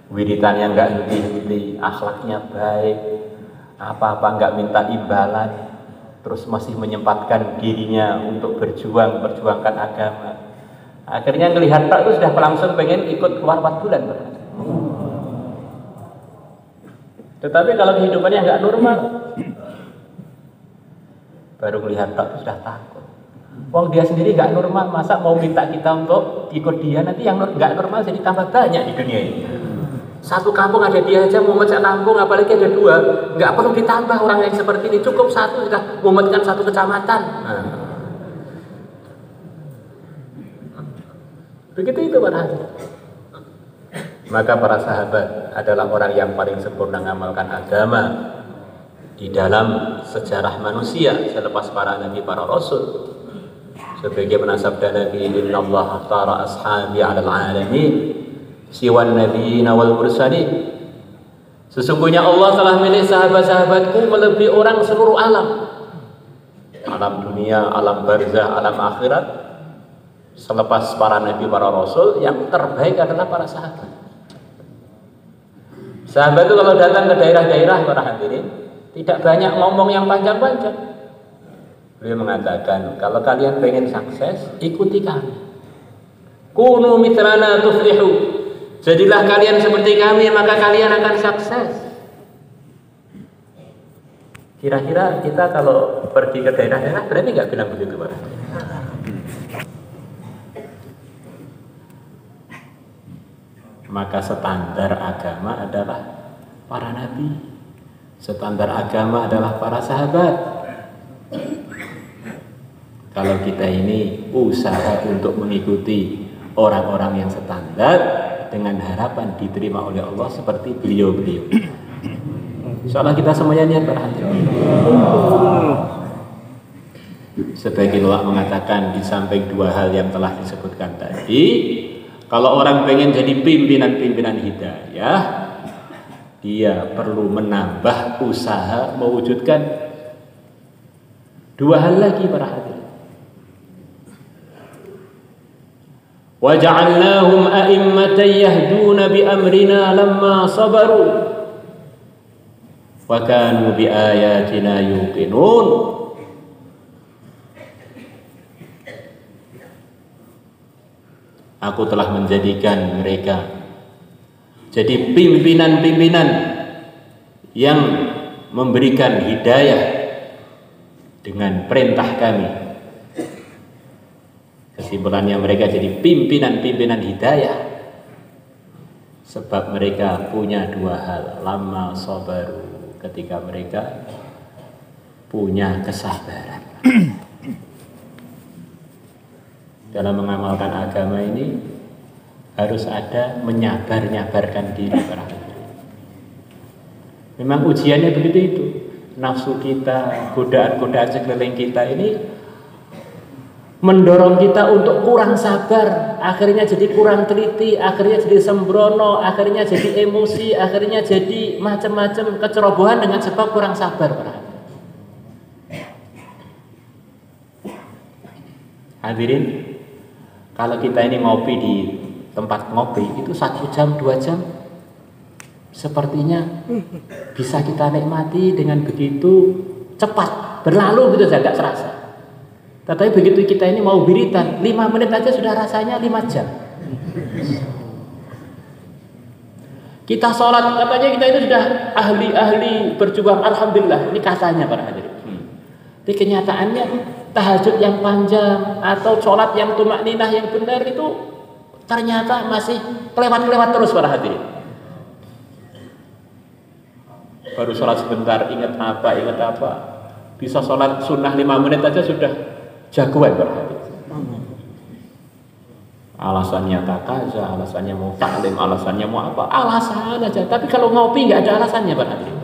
wiridannya nggak henti-henti, akhlaknya baik, apa-apa nggak minta imbalan, terus masih menyempatkan dirinya untuk berjuangkan agama. Akhirnya ngelihat tok itu sudah langsung pengen ikut keluar 4 bulan. Tetapi kalau kehidupannya nggak normal, baru melihat tok itu sudah takut. Wong dia sendiri nggak normal, masa mau minta kita untuk ikut dia? Nanti yang nggak normal jadi tambah banyak di dunia ini. Satu kampung ada dia aja mumet kampung, apalagi ada 2, nggak perlu ditambah orang yang seperti ini, cukup 1 sudah mumetkan 1 kecamatan. Begitu itu para hadirin. Maka para sahabat adalah orang yang paling sempurna mengamalkan agama di dalam sejarah manusia selepas para nabi, para rasul. Sebagaimana sabda Nabi, innallaha akhtara ashabi 'alal 'alamin siwan nabiyina wal mursalin. Sesungguhnya Allah telah milih sahabat-sahabatku melebihi orang seluruh alam. Alam dunia, alam barzah, alam akhirat. Selepas para nabi, para rasul, yang terbaik adalah para sahabat. Sahabat itu kalau datang ke daerah-daerah para hadirin, tidak banyak ngomong yang panjang-panjang. Beliau mengatakan, kalau kalian pengen sukses, ikuti kami. Kunu mitrana tuflihu. Jadilah kalian seperti kami, maka kalian akan sukses. Kira-kira kita kalau pergi ke daerah-daerah berani nggak bilang begitu, Pak? Maka standar agama adalah para nabi, standar agama adalah para sahabat. Kalau kita ini usaha untuk mengikuti orang-orang yang standar dengan harapan diterima oleh Allah seperti beliau-beliau. Soalnya kita semuanya niat berhati-hati. Sebagian ulama mengatakan di samping 2 hal yang telah disebutkan tadi, kalau orang pengen jadi pimpinan-pimpinan hidayah, dia perlu menambah usaha mewujudkan 2 hal lagi para hadirin. Wa ja'alnahum a'immatan yahduna bi amrina lamma sabaru wa kanu bi ayatina yuqinun. Aku telah menjadikan mereka jadi pimpinan-pimpinan yang memberikan hidayah dengan perintah kami. Kesimpulannya mereka jadi pimpinan-pimpinan hidayah sebab mereka punya 2 hal. Lama sabaru, ketika mereka punya kesabaran. Dalam mengamalkan agama ini harus ada menyabar-nyabarkan diri para hadirin. Memang ujiannya begitu itu. Nafsu kita, godaan-godaan sekeliling kita ini mendorong kita untuk kurang sabar, akhirnya jadi kurang teliti, akhirnya jadi sembrono, akhirnya jadi emosi, akhirnya jadi macam-macam kecerobohan dengan sebab kurang sabar para hadirin. Kalau kita ini ngopi di tempat ngopi itu 1 jam, 2 jam sepertinya bisa kita nikmati dengan begitu cepat, berlalu gitu saja, gak terasa. Tetapi begitu kita ini mau wiridan, 5 menit aja sudah rasanya 5 jam. Kita sholat, katanya kita itu sudah ahli-ahli berjuang, alhamdulillah, ini katanya para hadirin. Tapi kenyataannya tahajud yang panjang atau sholat yang tumakninah yang benar itu ternyata masih kelewat-kelewat terus para hadirin. Baru sholat sebentar, ingat apa, bisa sholat sunnah 5 menit aja sudah jagoan para hadirin. Alasannya takaza, alasannya mau taklim, alasannya mau apa, alasan aja. Tapi kalau ngopi nggak ada alasannya para hadirin.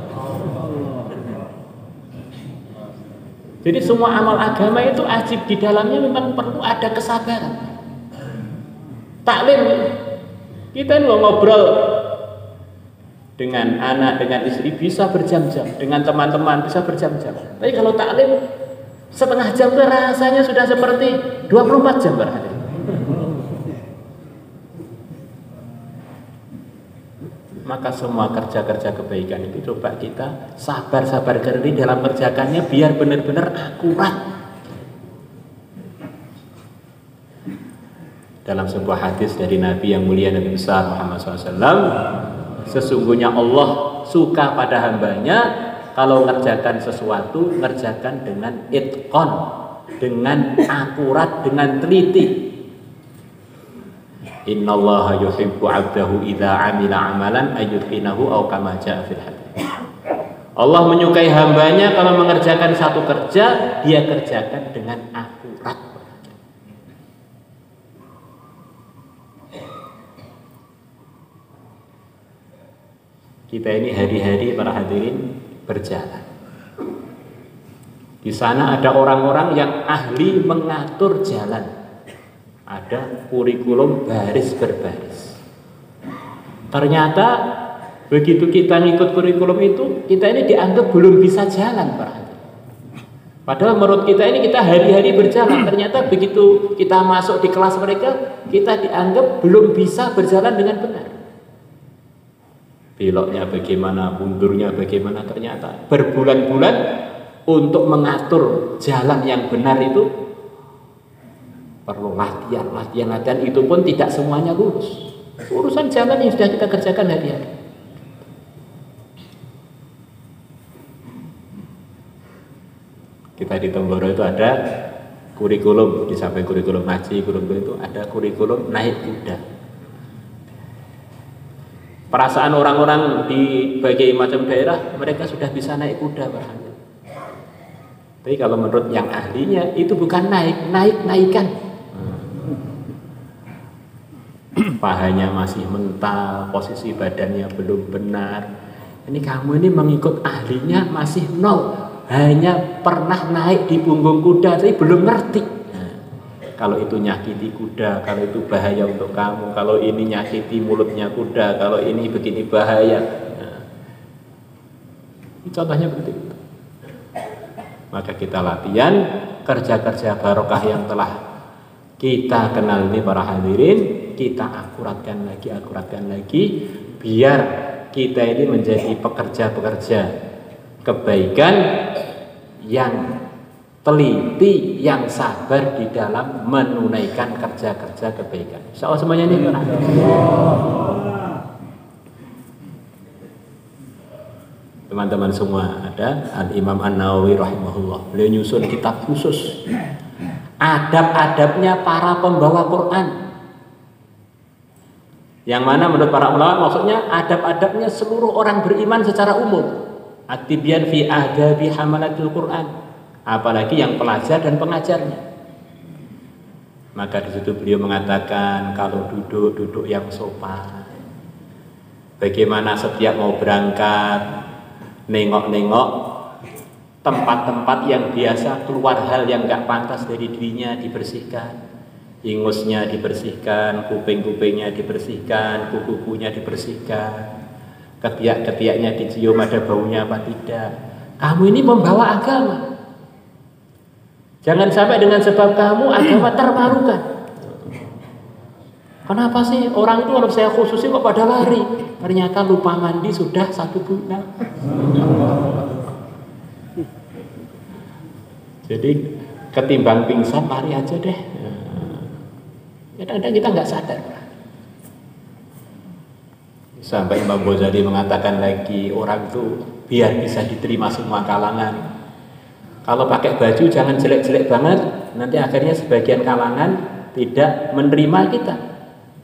Jadi semua amal agama itu ajib di dalamnya memang perlu ada kesabaran. Taklim, kita ngobrol dengan anak, dengan istri bisa berjam-jam, dengan teman-teman bisa berjam-jam. Tapi kalau taklim setengah jam itu rasanya sudah seperti 24 jam berhari. Maka semua kerja-kerja kebaikan itu coba kita sabar-sabar kerja dalam kerjakannya biar benar-benar akurat. Dalam sebuah hadis dari Nabi yang mulia, Nabi besar Muhammad SAW, sesungguhnya Allah suka pada hambanya kalau ngerjakan sesuatu, ngerjakan dengan itqon, dengan akurat, dengan teliti. Innallaha yuhibbu 'abdahu idza 'amila 'amalan ayyutqinahu aw kama jaa fil hadits. Allah menyukai hambanya kalau mengerjakan satu kerja, dia kerjakan dengan akurat. Kita ini hari-hari para hadirin berjalan. Di sana ada orang-orang yang ahli mengatur jalan. Ada kurikulum baris berbaris. Ternyata begitu kita ngikut kurikulum itu, kita ini dianggap belum bisa jalan para hadirin. Padahal menurut kita ini kita hari-hari berjalan. Ternyata begitu kita masuk di kelas mereka, kita dianggap belum bisa berjalan dengan benar. Beloknya bagaimana, mundurnya bagaimana, ternyata berbulan-bulan untuk mengatur jalan yang benar itu perlu latihan, itu pun tidak semuanya lurus. Urusan jalan yang sudah kita kerjakan hari-hari. Kita di Temboro itu ada kurikulum, di samping kurikulum ngaji, kurikulum itu ada kurikulum naik kuda. Perasaan orang-orang di berbagai macam daerah, mereka sudah bisa naik kuda berhenti. Tapi kalau menurut yang ahlinya itu bukan naik-naikan. Pahanya masih mental, posisi badannya belum benar. Ini kamu ini mengikut ahlinya masih nol, hanya pernah naik di punggung kuda tapi belum ngerti. Kalau itu nyakiti kuda, kalau itu bahaya untuk kamu, kalau ini nyakiti mulutnya kuda, kalau ini begini bahaya. Ini contohnya begitu. Maka kita latihan kerja-kerja barokah yang telah kita kenal ini para hadirin, kita akuratkan lagi, biar kita ini menjadi pekerja-pekerja kebaikan yang teliti, yang sabar di dalam menunaikan kerja-kerja kebaikan. Insyaallah semuanya ini benar. Teman-teman semua, ada Al-Imam An-Nawawi rahimahullah. Beliau nyusun kitab khusus adab-adabnya para pembawa Quran. Yang mana menurut para ulama maksudnya adab-adabnya seluruh orang beriman secara umum. At-tibyan fi adabi hamalatul Quran. Apalagi yang pelajar dan pengajarnya. Maka di situ beliau mengatakan kalau duduk yang sopan. Bagaimana setiap mau berangkat nengok-nengok tempat-tempat yang biasa keluar hal yang gak pantas dari dirinya dibersihkan. Ingusnya dibersihkan, kuping-kupingnya dibersihkan, kuku-kukunya dibersihkan. Ketiak-ketiaknya dicium ada baunya apa tidak. Kamu ini membawa agama. Jangan sampai dengan sebab kamu agama termalukan. Kenapa sih orang itu kalau saya khususin kok pada lari? Ternyata lupa mandi sudah 1 bulan. Jadi ketimbang pingsan lari aja deh. Kadang-kadang kita nggak sadar. Sampai Imam Ghazali mengatakan lagi, orang itu biar bisa diterima semua kalangan. Kalau pakai baju jangan jelek-jelek banget, nanti akhirnya sebagian kalangan tidak menerima kita.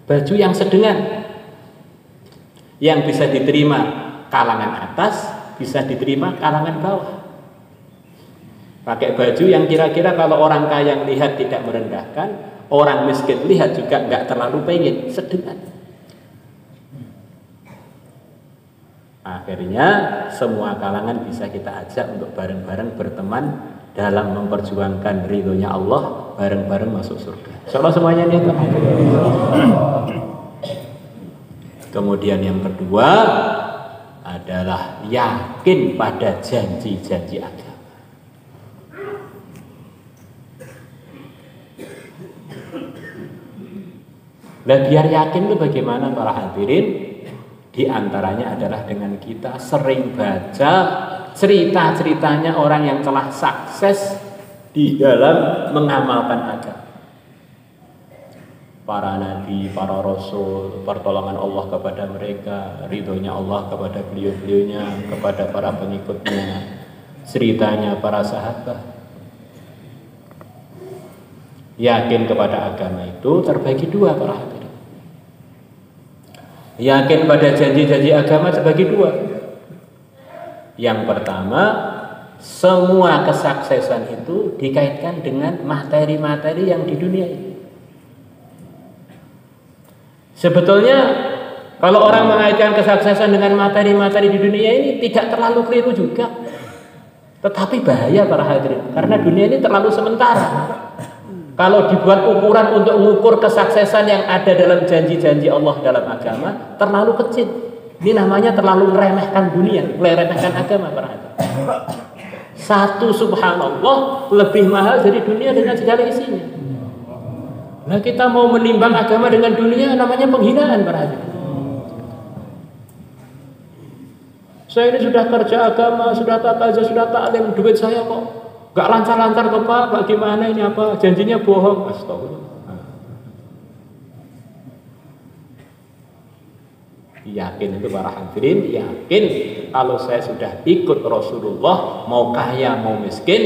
Baju yang sedengan, yang bisa diterima kalangan atas, bisa diterima kalangan bawah. Pakai baju yang kira-kira kalau orang kaya lihat tidak merendahkan, orang miskin lihat juga nggak terlalu pengen, sedengan. Akhirnya semua kalangan bisa kita ajak untuk bareng-bareng berteman dalam memperjuangkan ridhonya Allah, bareng-bareng masuk surga. Insyaallah semuanya ini. Kemudian yang kedua adalah yakin pada janji-janji agama. Nah, biar yakin itu bagaimana para hadirin? Di antaranya adalah dengan kita sering baca cerita-ceritanya orang yang telah sukses di dalam mengamalkan agama. para nabi, para rasul, pertolongan Allah kepada mereka, ridhonya Allah kepada beliau-beliaunya, kepada para pengikutnya, ceritanya para sahabat. Yakin kepada agama itu terbagi dua para hadirin. Yakin pada janji-janji agama terbagi dua. Yang pertama, semua kesuksesan itu dikaitkan dengan materi-materi yang di dunia ini. Sebetulnya kalau orang mengaitkan kesuksesan dengan materi-materi di dunia ini tidak terlalu keliru juga. Tetapi bahaya para hadirin, karena dunia ini terlalu sementara. Kalau dibuat ukuran untuk mengukur kesuksesan yang ada dalam janji-janji Allah dalam agama, terlalu kecil. Ini namanya terlalu meremehkan dunia, meremehkan agama para hadirin. Satu subhanallah lebih mahal dari dunia dengan segala isinya. Nah, kita mau menimbang agama dengan dunia, namanya penghinaan para hadirin. Saya ini sudah kerja agama, sudah takaza, sudah taklim, duit saya kok gak lancar-lancar kok Pak, bagaimana ini apa? Janjinya bohong. Astagfirullah. Yakin itu para hadirin, yakin kalau saya sudah ikut Rasulullah, mau kaya mau miskin,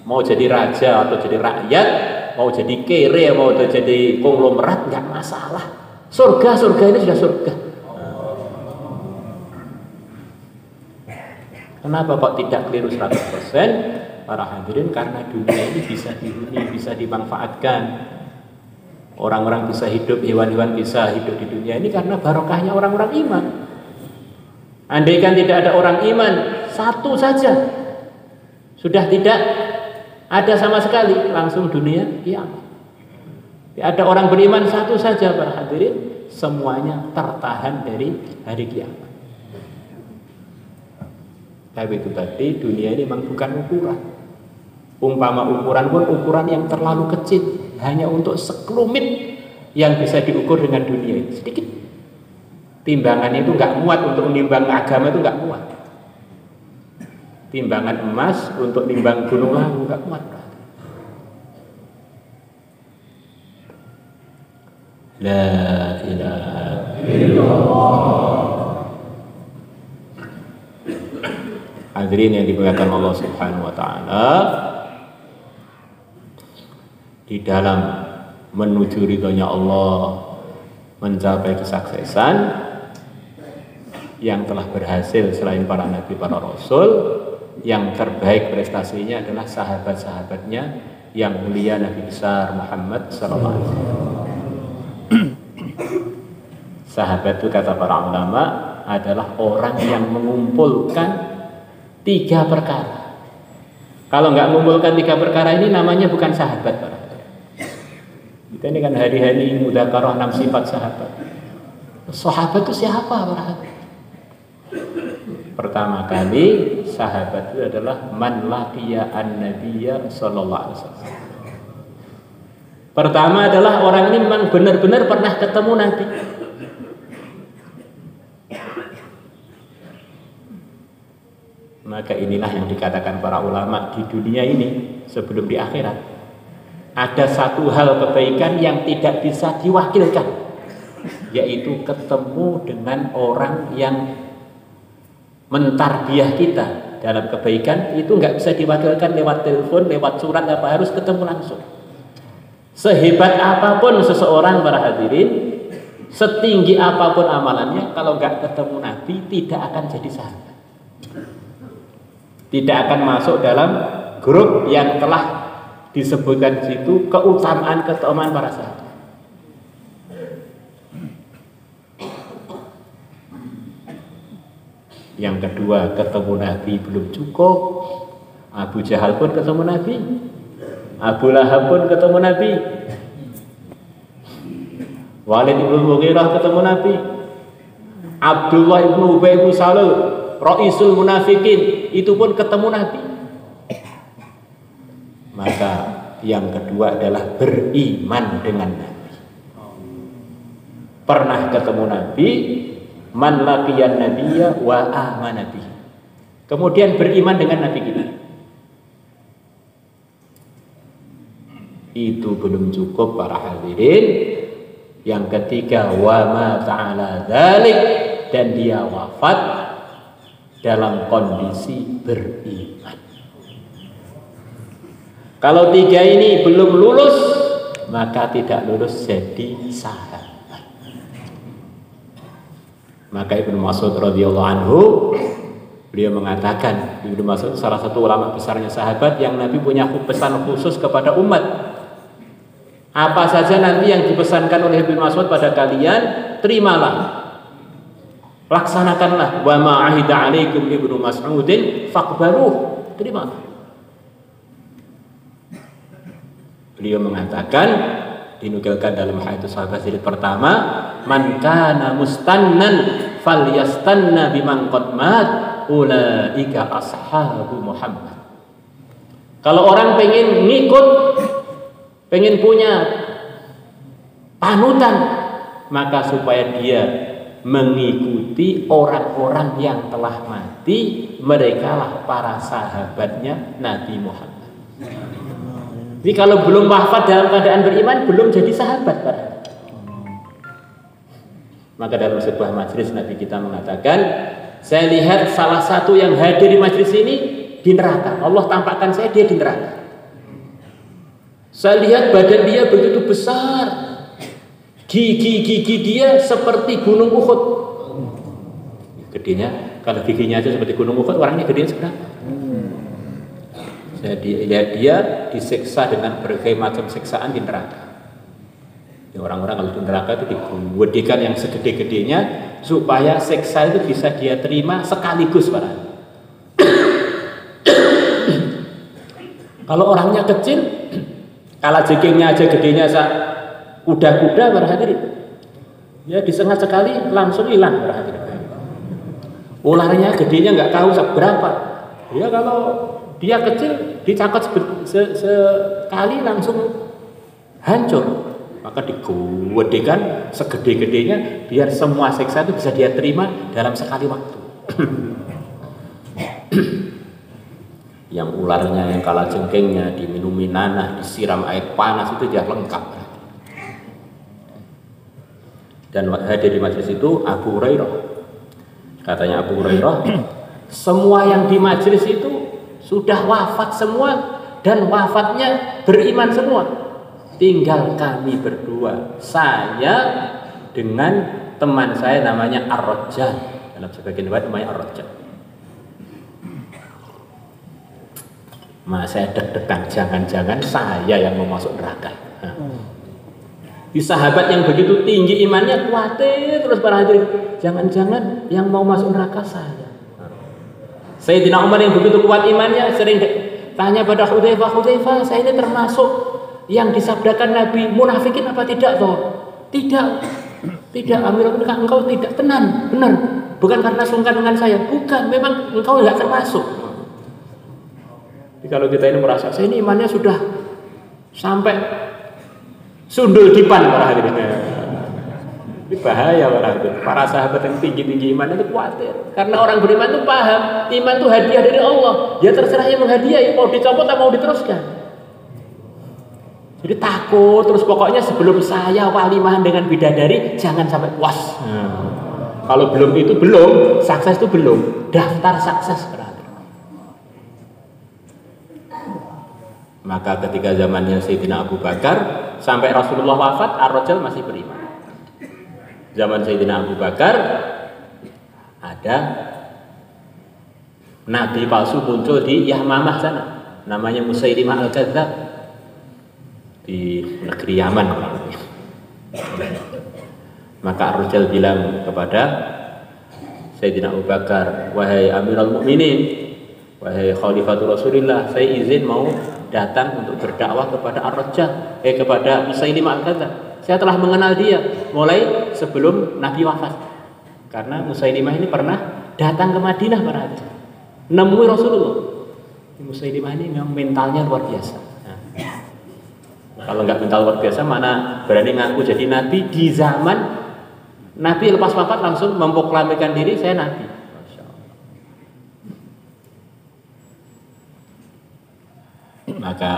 mau jadi raja atau jadi rakyat, mau jadi kere, mau jadi konglomerat, nggak masalah. Surga ini sudah surga. Kenapa kok tidak keliru 100%? Para hadirin, karena dunia ini bisa dihuni, bisa dimanfaatkan. Orang-orang bisa hidup, hewan-hewan bisa hidup di dunia ini karena barokahnya orang-orang iman. Andaikan tidak ada orang iman, satu saja sudah tidak ada sama sekali, langsung dunia kiamat. Ada orang beriman satu saja para hadirin, semuanya tertahan dari hari kiamat. Tapi itu tadi, dunia ini memang bukan ukuran. Umpama ukuran pun ukuran yang terlalu kecil, hanya untuk sekelumit yang bisa diukur dengan dunia ini, sedikit. Timbangannya itu nggak muat untuk menimbang agama, itu nggak muat. Timbangan emas untuk nimbang gunung Lawu nggak muat. La ilaha illallah. Hadirin yang dimuliakan Allah Subhanahu wa taala, di dalam menuju ridhonya Allah, mencapai kesuksesan yang telah berhasil selain para nabi, para rasul, yang terbaik prestasinya adalah sahabat-sahabatnya yang mulia, Nabi besar Muhammad sallallahu alaihi wasallam. Sahabat itu kata para ulama adalah orang yang mengumpulkan 3 perkara. Kalau nggak mengumpulkan 3 perkara ini namanya bukan sahabat. Kita ini kan hari-hari mudzakarah 6 sifat sahabat. Sahabat itu siapa para? Pertama kali sahabat itu adalah man laqiya an-nabiyya sallallahu alaihi wasallam. Pertama adalah orang ini memang benar-benar pernah ketemu Nabi. Maka inilah yang dikatakan para ulama, di dunia ini sebelum di akhirat ada satu hal kebaikan yang tidak bisa diwakilkan, yaitu ketemu dengan orang yang mentarbiah kita dalam kebaikan. Itu nggak bisa diwakilkan lewat telepon, lewat surat, apa, harus ketemu langsung. Sehebat apapun seseorang para hadirin, setinggi apapun amalannya, kalau nggak ketemu Nabi tidak akan jadi sahabat, tidak akan masuk dalam grup yang telah disebutkan di situ keutamaan para sahabat. Yang kedua, ketemu Nabi belum cukup. Abu Jahal pun ketemu Nabi, Abu Lahab pun ketemu Nabi, Walid ibn Mughirah ketemu Nabi, Abdullah ibn Ubay ibn Salul, Ra'isul Munafikin, itu pun ketemu Nabi. Maka yang kedua adalah beriman dengan Nabi. Pernah ketemu Nabi, man laqiyan nabiyya wa amana bihi. Kemudian beriman dengan Nabi kita. Itu belum cukup para hadirin. Yang ketiga, wa ma ta'ala dzalik, dan dia wafat dalam kondisi beriman. Kalau tiga ini belum lulus, maka tidak lulus jadi sahabat. Maka Ibnu Mas'ud radhiyallahu anhu, beliau mengatakan, Ibnu Mas'ud salah satu ulama besarnya sahabat yang Nabi punya pesan khusus kepada umat. Apa saja nanti yang dipesankan oleh Ibnu Mas'ud pada kalian, terimalah, laksanakanlah. Wa ma ahida alaikum Ibnu Mas'udin faqbaluh, terimalah. Beliau mengatakan, dinukilkan dalam hadits sahabat jilid pertama, man kana mustannan falyastanna biman qad mat ulaika ashabu Muhammad. Kalau orang pengen ngikut, pengen punya panutan, maka supaya dia mengikuti orang-orang yang telah mati, merekalah para sahabatnya Nabi Muhammad. Jadi kalau belum wafat dalam keadaan beriman, belum jadi sahabat, Pak. Maka dalam sebuah majelis Nabi kita mengatakan, saya lihat salah satu yang hadir di majelis ini di neraka. Allah tampakkan saya, dia di neraka. Saya lihat badan dia begitu besar, gigi dia seperti gunung Uhud. Gedenya, kalau giginya aja seperti gunung Uhud, orangnya gedenya seberapa? Jadi lihat dia disiksa dengan berbagai macam siksaan di neraka. Ya, orang-orang kalau di neraka itu digedikan yang segede-gedenya supaya siksa itu bisa dia terima sekaligus, Pak. Kalau orangnya kecil, kala jengkingnya aja gedenya kuda-kuda, berhati-hati. Ya disengat sekali langsung hilang, berhati-hati. Ularnya gedenya nggak tahu seberapa. Ya kalau dia kecil, dicakot sekali langsung hancur. Maka digedekan segede-gedenya biar semua siksa itu bisa dia terima dalam sekali waktu. Yang ularnya, yang kalajengkingnya diminumi nanah, disiram air panas, itu dia lengkap. Dan hadir di majelis itu Abu Hurairah. Katanya Abu Hurairah, semua yang di majelis itu sudah wafat semua, dan wafatnya beriman semua. Tinggal kami berdua, saya dengan teman saya namanya Ar-Rajjal. Dalam sebagian riwayat namanya Ar-Rajjal. Saya deg-degan, jangan-jangan saya yang mau masuk neraka. Di sahabat yang begitu tinggi imannya, khawatir terus para hadirin, jangan-jangan yang mau masuk neraka saya. Sayyidina Umar yang begitu kuat imannya sering tanya pada Hudzaifah, saya ini termasuk yang disabdakan Nabi munafikin apa tidak toh? Tidak Amirul Mukminin, engkau tidak, tenang, benar. Bukan karena sungkan dengan saya, bukan, memang engkau tidak termasuk. Jadi kalau kita ini merasa saya ini imannya sudah sampai sundul dipan, para hadirin. Ini bahaya para sahabat yang tinggi-tinggi iman itu khawatir. Karena orang beriman itu paham, iman itu hadiah dari Allah. Ya terserah yang menghadiahi, mau dicopot atau mau diteruskan. Jadi takut, terus pokoknya sebelum saya walimahan dengan bidadari, jangan sampai puas. Kalau belum itu belum, sukses itu belum. Daftar sukses berarti. Maka ketika zamannya Sayyidina Abu Bakar, sampai Rasulullah wafat, Ar-Rajjal masih beriman. Zaman Sayyidina Abu Bakar ada nabi palsu muncul di Yamamah sana, namanya Musailimah Al-Kadzdzab, di negeri Yaman. Maka Ar-Rajjal bilang kepada Sayyidina Abu Bakar, wahai Amirul Mukminin, wahai Khalifatul Rasulillah, saya izin mau datang untuk berdakwah kepada Ar-Rajjal, kepada Musailimah Al-Kadzdzab. Saya telah mengenal dia mulai sebelum Nabi wafat. Karena Musailimah ini pernah datang ke Madinah, para hadirin, nemui Rasulullah. Musailimah ini memang mentalnya luar biasa. Kalau nggak mental luar biasa, mana berani ngaku jadi Nabi di zaman Nabi lepas wafat langsung memproklamirkan diri, saya Nabi. Masya Allah. Maka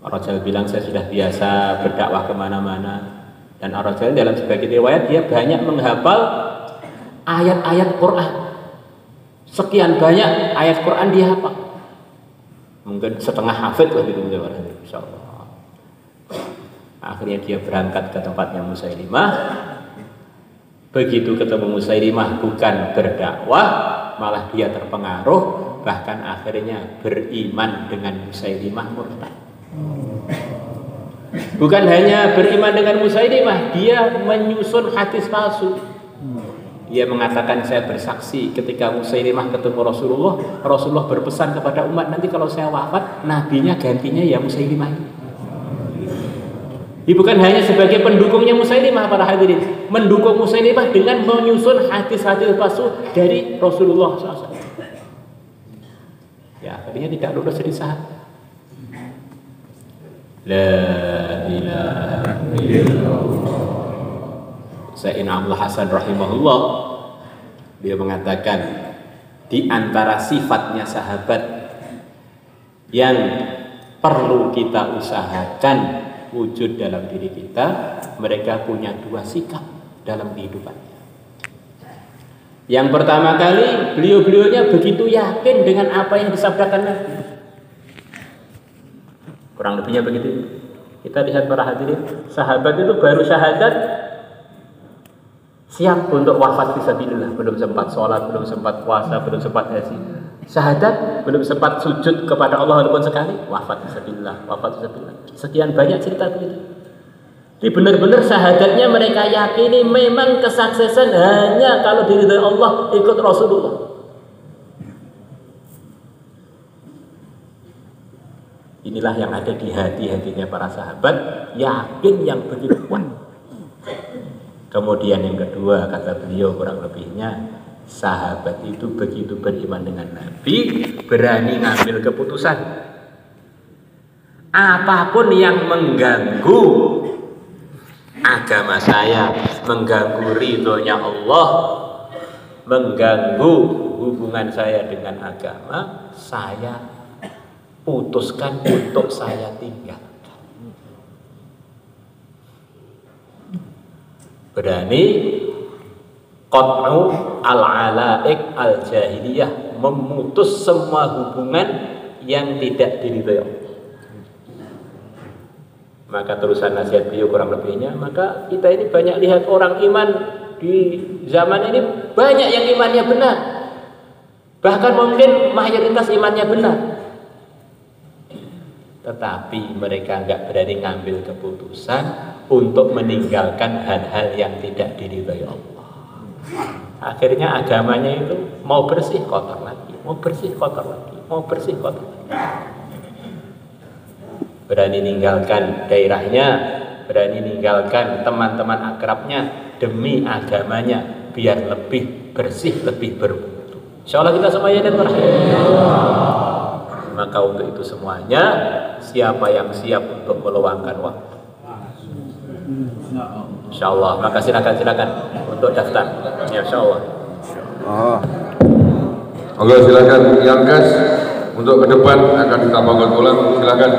Ar-Rajal bilang saya sudah biasa berdakwah kemana-mana. Dan Ar-Rajal dalam sebagian riwayat dia banyak menghafal ayat-ayat Quran. Sekian banyak ayat Quran dia hafal. Mungkin setengah hafid lah gitu insyaallah. Akhirnya dia berangkat ke tempatnya Musailimah. Begitu ketemu Musailimah bukan berdakwah, malah dia terpengaruh, bahkan akhirnya beriman dengan Musailimah murtad. Bukan hanya beriman dengan Musailimah, dia menyusun hadis palsu. Dia mengatakan saya bersaksi ketika Musailimah ketemu Rasulullah, Rasulullah berpesan kepada umat nanti kalau saya wafat, nabinya gantinya ya Musailimah ini. Dia bukan hanya sebagai pendukungnya Musailimah para hadirin, mendukung Musailimah dengan menyusun hadis-hadis palsu dari Rasulullah SAW. Ya, akhirnya tidak lulus jadi sahabat. La ilaha illallah. Sayyidina Abdul Hasan rahimahullah dia mengatakan di antara sifatnya sahabat yang perlu kita usahakan wujud dalam diri kita, mereka punya dua sikap dalam kehidupannya. Yang pertama kali, beliau-beliaunya begitu yakin dengan apa yang disabdakan Nabi. Kurang lebihnya begitu. Kita lihat para hadirin, sahabat itu baru syahadat siap untuk wafat fisabilillah, belum sempat sholat, belum sempat puasa, belum sempat haji. Syahadat belum sempat sujud kepada Allah walaupun sekali, wafat fisabilillah, wafat fisabilillah. Sekian banyak cerita begitu. Jadi benar-benar syahadatnya mereka yakini memang kesuksesan hanya kalau diridhai Allah, ikut Rasulullah. Inilah yang ada di hati-hatinya para sahabat, yakin yang begitu kuat. Kemudian yang kedua, kata beliau kurang lebihnya, sahabat itu begitu beriman dengan Nabi, berani ngambil keputusan. Apapun yang mengganggu agama saya, mengganggu ridhonya Allah, mengganggu hubungan saya dengan agama, saya putuskan untuk saya tinggalkan. Berani qat'u al-alaik al-jahiliyah, memutus semua hubungan yang tidak diridhai Allah. Maka terusan nasihat beliau kurang lebihnya, maka kita ini banyak lihat orang iman di zaman ini, banyak yang imannya benar, bahkan mungkin mayoritas imannya benar, tetapi mereka nggak berani ngambil keputusan untuk meninggalkan hal-hal yang tidak diridhai Allah. Akhirnya agamanya itu mau bersih kotor lagi, mau bersih kotor lagi, mau bersih kotor lagi. Berani ninggalkan daerahnya, berani ninggalkan teman-teman akrabnya demi agamanya, biar lebih bersih, lebih bermutu. Insya Allah kita semuanya dan maka untuk itu semuanya, siapa yang siap untuk meluangkan waktu? Insya Allah. Maka silakan untuk daftar. Ya, Insya Allah. Oke, silakan yang gas untuk ke depan akan ditambahkan ulang. Silakan.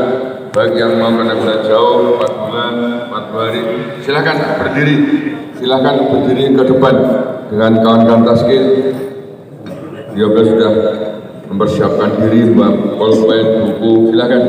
Baik yang mau kena jauh 4 bulan, 4 hari, silakan berdiri. Silakan berdiri ke depan dengan kawan-kawan taskil. Dia sudah mempersiapkan diri, bawa pulpen, buku, silakan.